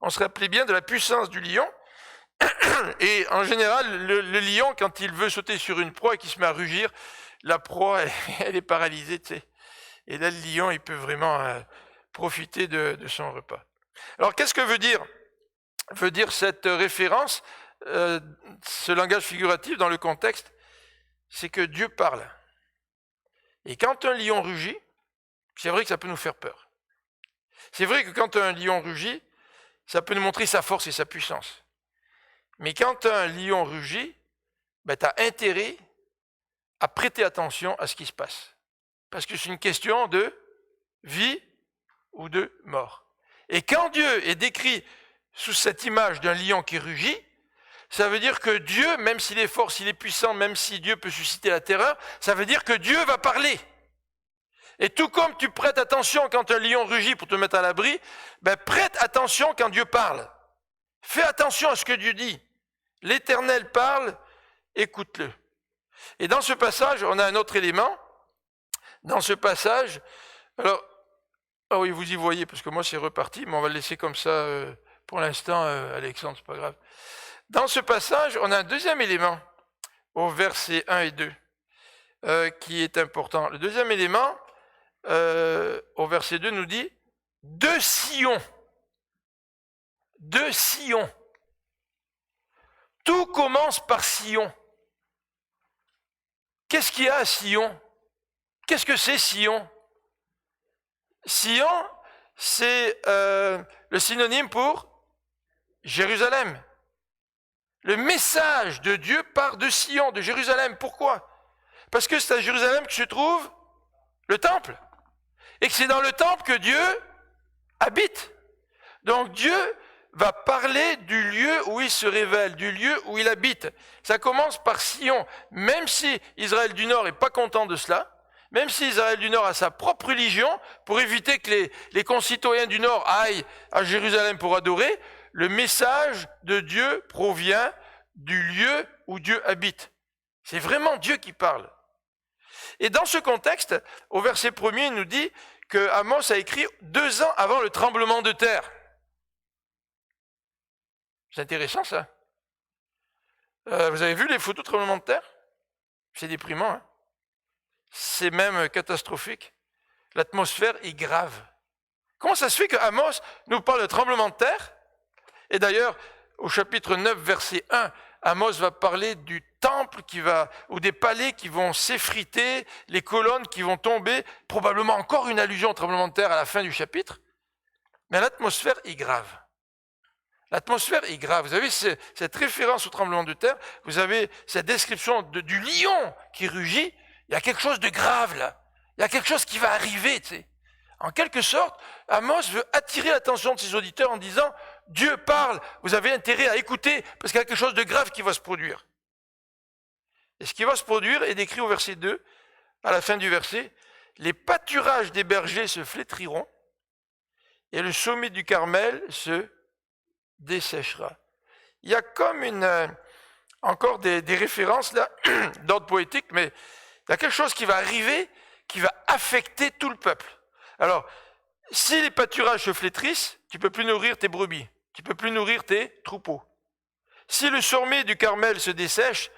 Speaker 1: On se rappelait bien de la puissance du lion. Et en général, le lion, quand il veut sauter sur une proie et qu'il se met à rugir, la proie, elle est paralysée, tu sais. Et là, le lion, il peut vraiment profiter de son repas. Alors, qu'est-ce que veut dire cette référence, ce langage figuratif dans le contexte ? C'est que Dieu parle. Et quand un lion rugit, c'est vrai que ça peut nous faire peur. C'est vrai que quand un lion rugit, ça peut nous montrer sa force et sa puissance. Mais quand un lion rugit, tu as intérêt à prêter attention à ce qui se passe. Parce que c'est une question de vie ou de mort. Et quand Dieu est décrit sous cette image d'un lion qui rugit, ça veut dire que Dieu, même s'il est fort, s'il est puissant, même si Dieu peut susciter la terreur, ça veut dire que Dieu va parler. Et tout comme tu prêtes attention quand un lion rugit pour te mettre à l'abri, prête attention quand Dieu parle. Fais attention à ce que Dieu dit. L'Éternel parle, écoute-le. Et dans ce passage, on a un autre élément. Dans ce passage, alors, ah oui, vous y voyez, parce que moi c'est reparti, mais on va le laisser comme ça pour l'instant, Alexandre, c'est pas grave. Dans ce passage, on a un deuxième élément, au verset 1 et 2, qui est important. Le deuxième élément, au verset 2, nous dit « de Sion ». De Sion. Tout commence par Sion. Qu'est-ce qu'il y a à Sion ? Qu'est-ce que c'est Sion ? Sion, c'est le synonyme pour Jérusalem. Le message de Dieu part de Sion, de Jérusalem. Pourquoi ? Parce que c'est à Jérusalem que se trouve le temple. et que c'est dans le temple que Dieu habite. Donc Dieu va parler du lieu où il se révèle, du lieu où il habite. Ça commence par Sion, même si Israël du Nord n'est pas content de cela, même si Israël du Nord a sa propre religion, pour éviter que les concitoyens du Nord aillent à Jérusalem pour adorer, le message de Dieu provient du lieu où Dieu habite. C'est vraiment Dieu qui parle. Et dans ce contexte, au verset 1er, il nous dit que Amos a écrit 2 ans avant le tremblement de terre. C'est intéressant ça. Vous avez vu les photos de tremblement de terre? C'est déprimant, hein? C'est même catastrophique. L'atmosphère est grave. Comment ça se fait que Amos nous parle de tremblement de terre? Et d'ailleurs, au chapitre 9, verset 1, Amos va parler du temple ou des palais qui vont s'effriter, les colonnes qui vont tomber, probablement encore une allusion au tremblement de terre à la fin du chapitre. Mais l'atmosphère est grave. L'atmosphère est grave. Vous avez cette référence au tremblement de terre, vous avez cette description du lion qui rugit. Il y a quelque chose de grave là. Il y a quelque chose qui va arriver, tu sais. En quelque sorte, Amos veut attirer l'attention de ses auditeurs en disant « Dieu parle, vous avez intérêt à écouter parce qu'il y a quelque chose de grave qui va se produire. » Et ce qui va se produire est décrit au verset 2, à la fin du verset. « Les pâturages des bergers se flétriront et le sommet du Carmel se desséchera. » Il y a comme encore des références là, d'ordre poétique, mais il y a quelque chose qui va arriver, qui va affecter tout le peuple. Alors, si les pâturages se flétrissent, tu ne peux plus nourrir tes brebis, tu ne peux plus nourrir tes troupeaux. Si le sommet du Carmel se dessèche,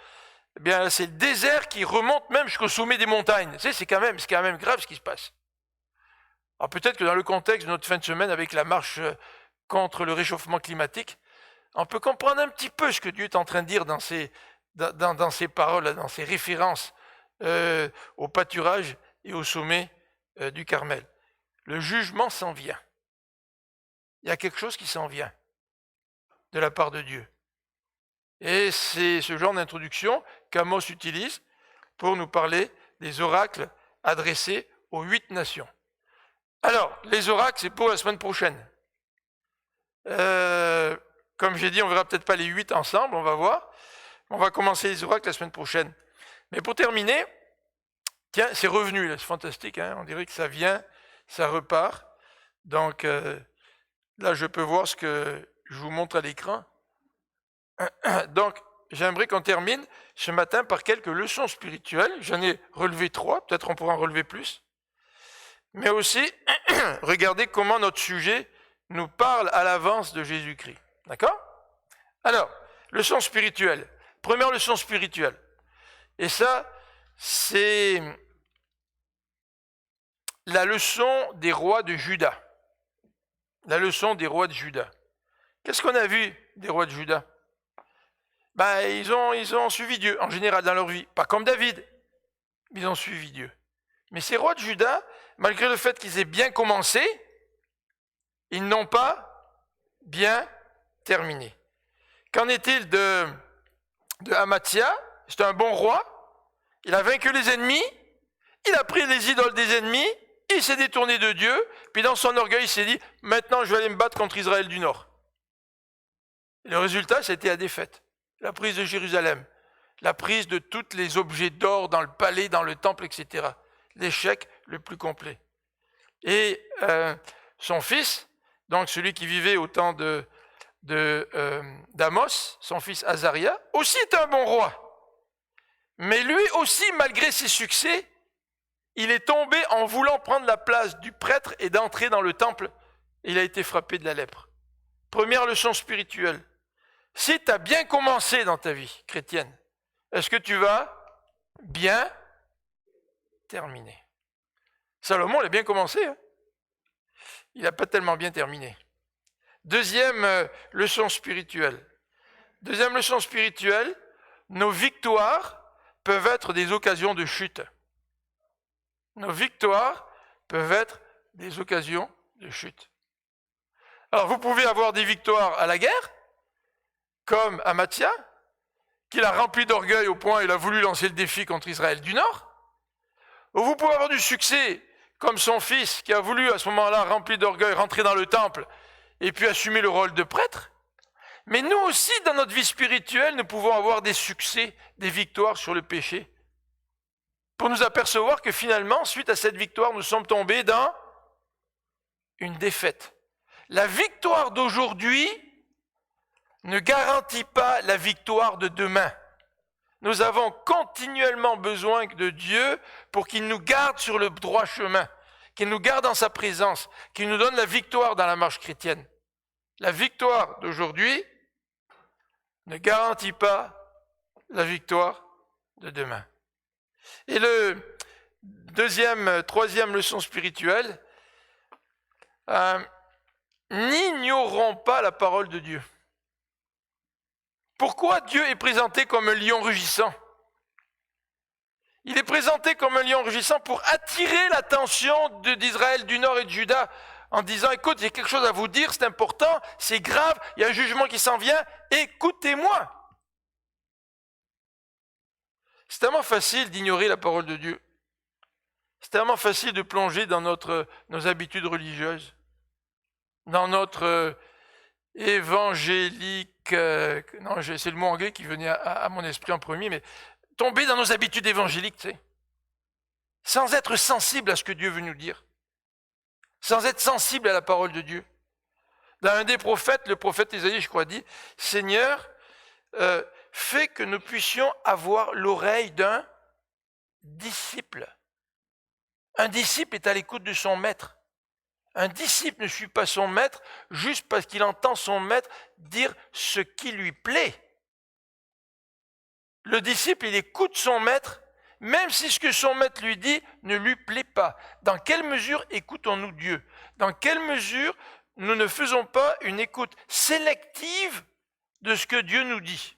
Speaker 1: eh bien, c'est le désert qui remonte même jusqu'au sommet des montagnes. Tu sais, c'est quand même grave ce qui se passe. Alors peut-être que dans le contexte de notre fin de semaine, avec la marche contre le réchauffement climatique, on peut comprendre un petit peu ce que Dieu est en train de dire dans ses paroles, dans ses références au pâturage et au sommet du Carmel. Le jugement s'en vient. Il y a quelque chose qui s'en vient de la part de Dieu. Et c'est ce genre d'introduction qu'Amos utilise pour nous parler des oracles adressés aux 8 nations. Alors, les oracles, c'est pour la semaine prochaine. Comme j'ai dit, on ne verra peut-être pas les 8 ensemble, on va voir. On va commencer les oracles la semaine prochaine. Mais pour terminer, tiens, c'est revenu, là, c'est fantastique, hein, on dirait que ça vient, ça repart. Donc, là, je peux voir ce que je vous montre à l'écran. Donc, j'aimerais qu'on termine ce matin par quelques leçons spirituelles. J'en ai relevé 3, peut-être on pourra en relever plus. Mais aussi, regardez comment notre sujet nous parle à l'avance de Jésus-Christ. D'accord? Alors, leçon spirituelle. Première leçon spirituelle. Et ça, c'est la leçon des rois de Juda. La leçon des rois de Juda. Qu'est-ce qu'on a vu des rois de Juda? Ils ont suivi Dieu, en général, dans leur vie. Pas comme David, mais ils ont suivi Dieu. Mais ces rois de Juda, malgré le fait qu'ils aient bien commencé, ils n'ont pas bien terminé. Qu'en est-il de Amathia? C'est un bon roi. Il a vaincu les ennemis. Il a pris les idoles des ennemis. Il s'est détourné de Dieu. Puis dans son orgueil, il s'est dit, maintenant je vais aller me battre contre Israël du Nord. Et le résultat, c'était la défaite. La prise de Jérusalem. La prise de tous les objets d'or dans le palais, dans le temple, etc. L'échec le plus complet. Et son fils, donc celui qui vivait au temps d'Amos, son fils Azaria, aussi est un bon roi. Mais lui aussi, malgré ses succès, il est tombé en voulant prendre la place du prêtre et d'entrer dans le temple. Il a été frappé de la lèpre. Première leçon spirituelle. Si tu as bien commencé dans ta vie chrétienne, est-ce que tu vas bien terminer? Salomon, il a bien commencé. Hein? Il n'a pas tellement bien terminé. Deuxième leçon spirituelle. Deuxième leçon spirituelle, nos victoires peuvent être des occasions de chute. Nos victoires peuvent être des occasions de chute. Alors, vous pouvez avoir des victoires à la guerre, comme Amathia, qui l'a rempli d'orgueil au point où il a voulu lancer le défi contre Israël du Nord. Ou vous pouvez avoir du succès, comme son fils qui a voulu à ce moment-là, rempli d'orgueil, rentrer dans le temple et puis assumer le rôle de prêtre. Mais nous aussi, dans notre vie spirituelle, nous pouvons avoir des succès, des victoires sur le péché, pour nous apercevoir que finalement, suite à cette victoire, nous sommes tombés dans une défaite. La victoire d'aujourd'hui ne garantit pas la victoire de demain. Nous avons continuellement besoin de Dieu pour qu'il nous garde sur le droit chemin, qu'il nous garde dans sa présence, qu'il nous donne la victoire dans la marche chrétienne. La victoire d'aujourd'hui ne garantit pas la victoire de demain. Et le troisième leçon spirituelle, n'ignorons pas la parole de Dieu. Pourquoi Dieu est présenté comme un lion rugissant? Il est présenté comme un lion rugissant pour attirer l'attention d'Israël du Nord et de Juda en disant, écoute, j'ai quelque chose à vous dire, c'est important, c'est grave, il y a un jugement qui s'en vient, écoutez-moi. C'est tellement facile d'ignorer la parole de Dieu. C'est tellement facile de plonger dans nos habitudes religieuses, dans notre évangélique, non, c'est le mot anglais qui venait à mon esprit en premier, mais tomber dans nos habitudes évangéliques, tu sais, sans être sensible à ce que Dieu veut nous dire, sans être sensible à la parole de Dieu. Dans un des prophètes, le prophète Isaïe, je crois, dit, Seigneur, fais que nous puissions avoir l'oreille d'un disciple. Un disciple est à l'écoute de son maître. Un disciple ne suit pas son maître juste parce qu'il entend son maître dire ce qui lui plaît. Le disciple, il écoute son maître, même si ce que son maître lui dit ne lui plaît pas. Dans quelle mesure écoutons-nous Dieu? Dans quelle mesure nous ne faisons pas une écoute sélective de ce que Dieu nous dit?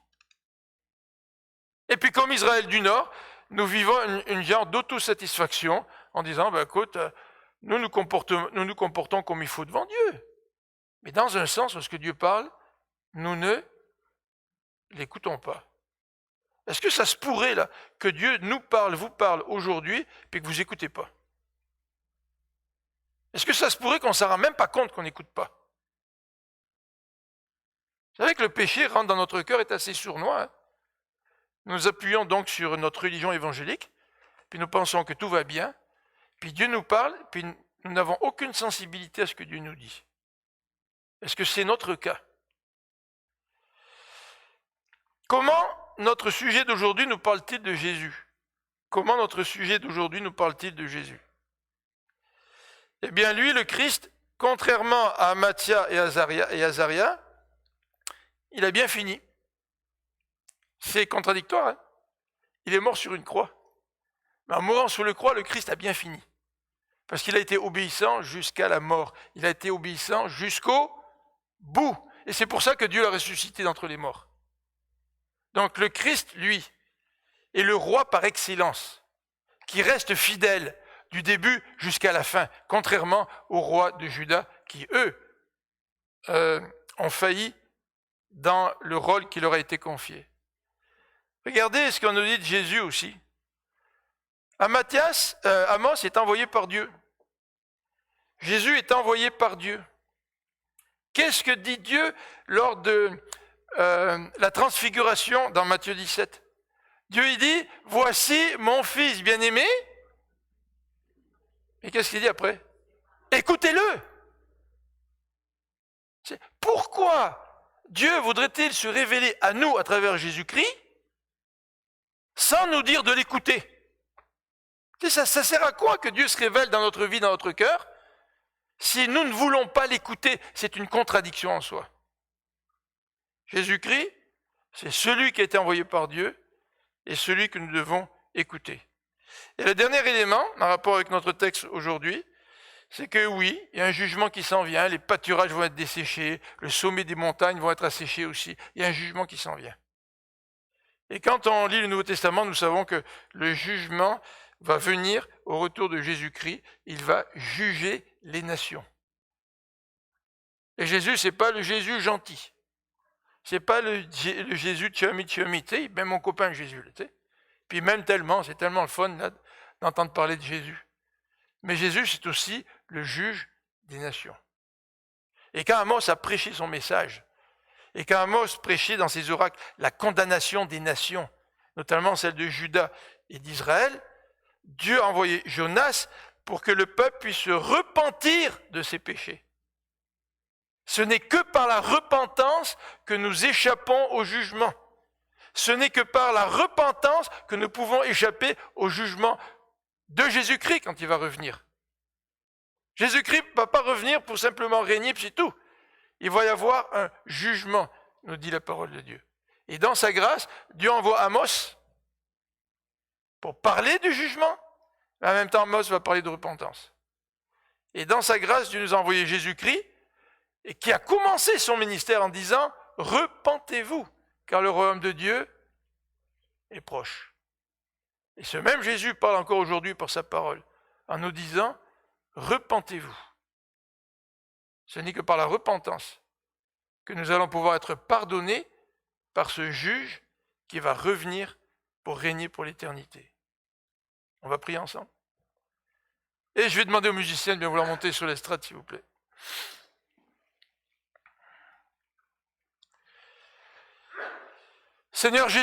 Speaker 1: Et puis comme Israël du Nord, nous vivons une genre d'autosatisfaction en disant, écoute, nous nous comportons comme il faut devant Dieu. Mais dans un sens, lorsque Dieu parle, nous ne l'écoutons pas. Est-ce que ça se pourrait là que Dieu nous parle, vous parle aujourd'hui, puis que vous n'écoutez pas? Est-ce que ça se pourrait qu'on ne s'en rend même pas compte qu'on n'écoute pas? Vous savez que le péché rentre dans notre cœur, est assez sournois. Hein? Nous appuyons donc sur notre religion évangélique, puis nous pensons que tout va bien, puis Dieu nous parle, puis nous n'avons aucune sensibilité à ce que Dieu nous dit. Est-ce que c'est notre cas? Comment notre sujet d'aujourd'hui nous parle-t-il de Jésus? Comment notre sujet d'aujourd'hui nous parle-t-il de Jésus? Eh bien, lui, le Christ, contrairement à Matthias et Azaria, il a bien fini. C'est contradictoire, hein? Il est mort sur une croix. Mais en mourant sur la croix, le Christ a bien fini. Parce qu'il a été obéissant jusqu'à la mort. Il a été obéissant jusqu'au bout. Et c'est pour ça que Dieu l'a ressuscité d'entre les morts. Donc le Christ, lui, est le roi par excellence, qui reste fidèle du début jusqu'à la fin, contrairement aux rois de Juda, qui, eux, ont failli dans le rôle qui leur a été confié. Regardez ce qu'on nous dit de Jésus aussi. Amos est envoyé par Dieu. Jésus est envoyé par Dieu. Qu'est-ce que dit Dieu lors de la transfiguration dans Matthieu 17? Dieu il dit, voici mon fils bien-aimé. Et qu'est-ce qu'il dit après? Écoutez-le. Pourquoi Dieu voudrait-il se révéler à nous à travers Jésus-Christ sans nous dire de l'écouter? Ça sert à quoi que Dieu se révèle dans notre vie, dans notre cœur, si nous ne voulons pas l'écouter? C'est une contradiction en soi. Jésus-Christ, c'est celui qui a été envoyé par Dieu et celui que nous devons écouter. Et le dernier élément, en rapport avec notre texte aujourd'hui, c'est que oui, il y a un jugement qui s'en vient, les pâturages vont être desséchés, le sommet des montagnes vont être asséchés aussi, il y a un jugement qui s'en vient. Et quand on lit le Nouveau Testament, nous savons que le jugement va venir au retour de Jésus-Christ, il va juger les nations. Et Jésus, c'est pas le Jésus gentil. C'est pas le Jésus tchami, tu sais, même mon copain Jésus, tu sais. Puis même tellement, c'est tellement le fun là, d'entendre parler de Jésus. mais Jésus, c'est aussi le juge des nations. Et quand Amos a prêché son message, et quand Amos prêchait dans ses oracles la condamnation des nations, notamment celle de Juda et d'Israël, Dieu a envoyé Jonas pour que le peuple puisse se repentir de ses péchés. Ce n'est que par la repentance que nous échappons au jugement. Ce n'est que par la repentance que nous pouvons échapper au jugement de Jésus-Christ quand il va revenir. Jésus-Christ ne va pas revenir pour simplement régner, puis c'est tout. Il va y avoir un jugement, nous dit la parole de Dieu. Et dans sa grâce, Dieu envoie Amos pour parler du jugement, mais en même temps, Amos va parler de repentance. Et dans sa grâce, Dieu nous a envoyé Jésus-Christ, et qui a commencé son ministère en disant « Repentez-vous, car le royaume de Dieu est proche. » Et ce même Jésus parle encore aujourd'hui par sa parole, en nous disant « Repentez-vous. » Ce n'est que par la repentance que nous allons pouvoir être pardonnés par ce juge qui va revenir pour régner pour l'éternité. On va prier ensemble. Et je vais demander aux musiciens de bien vouloir monter sur l'estrade, s'il vous plaît. Seigneur Jésus,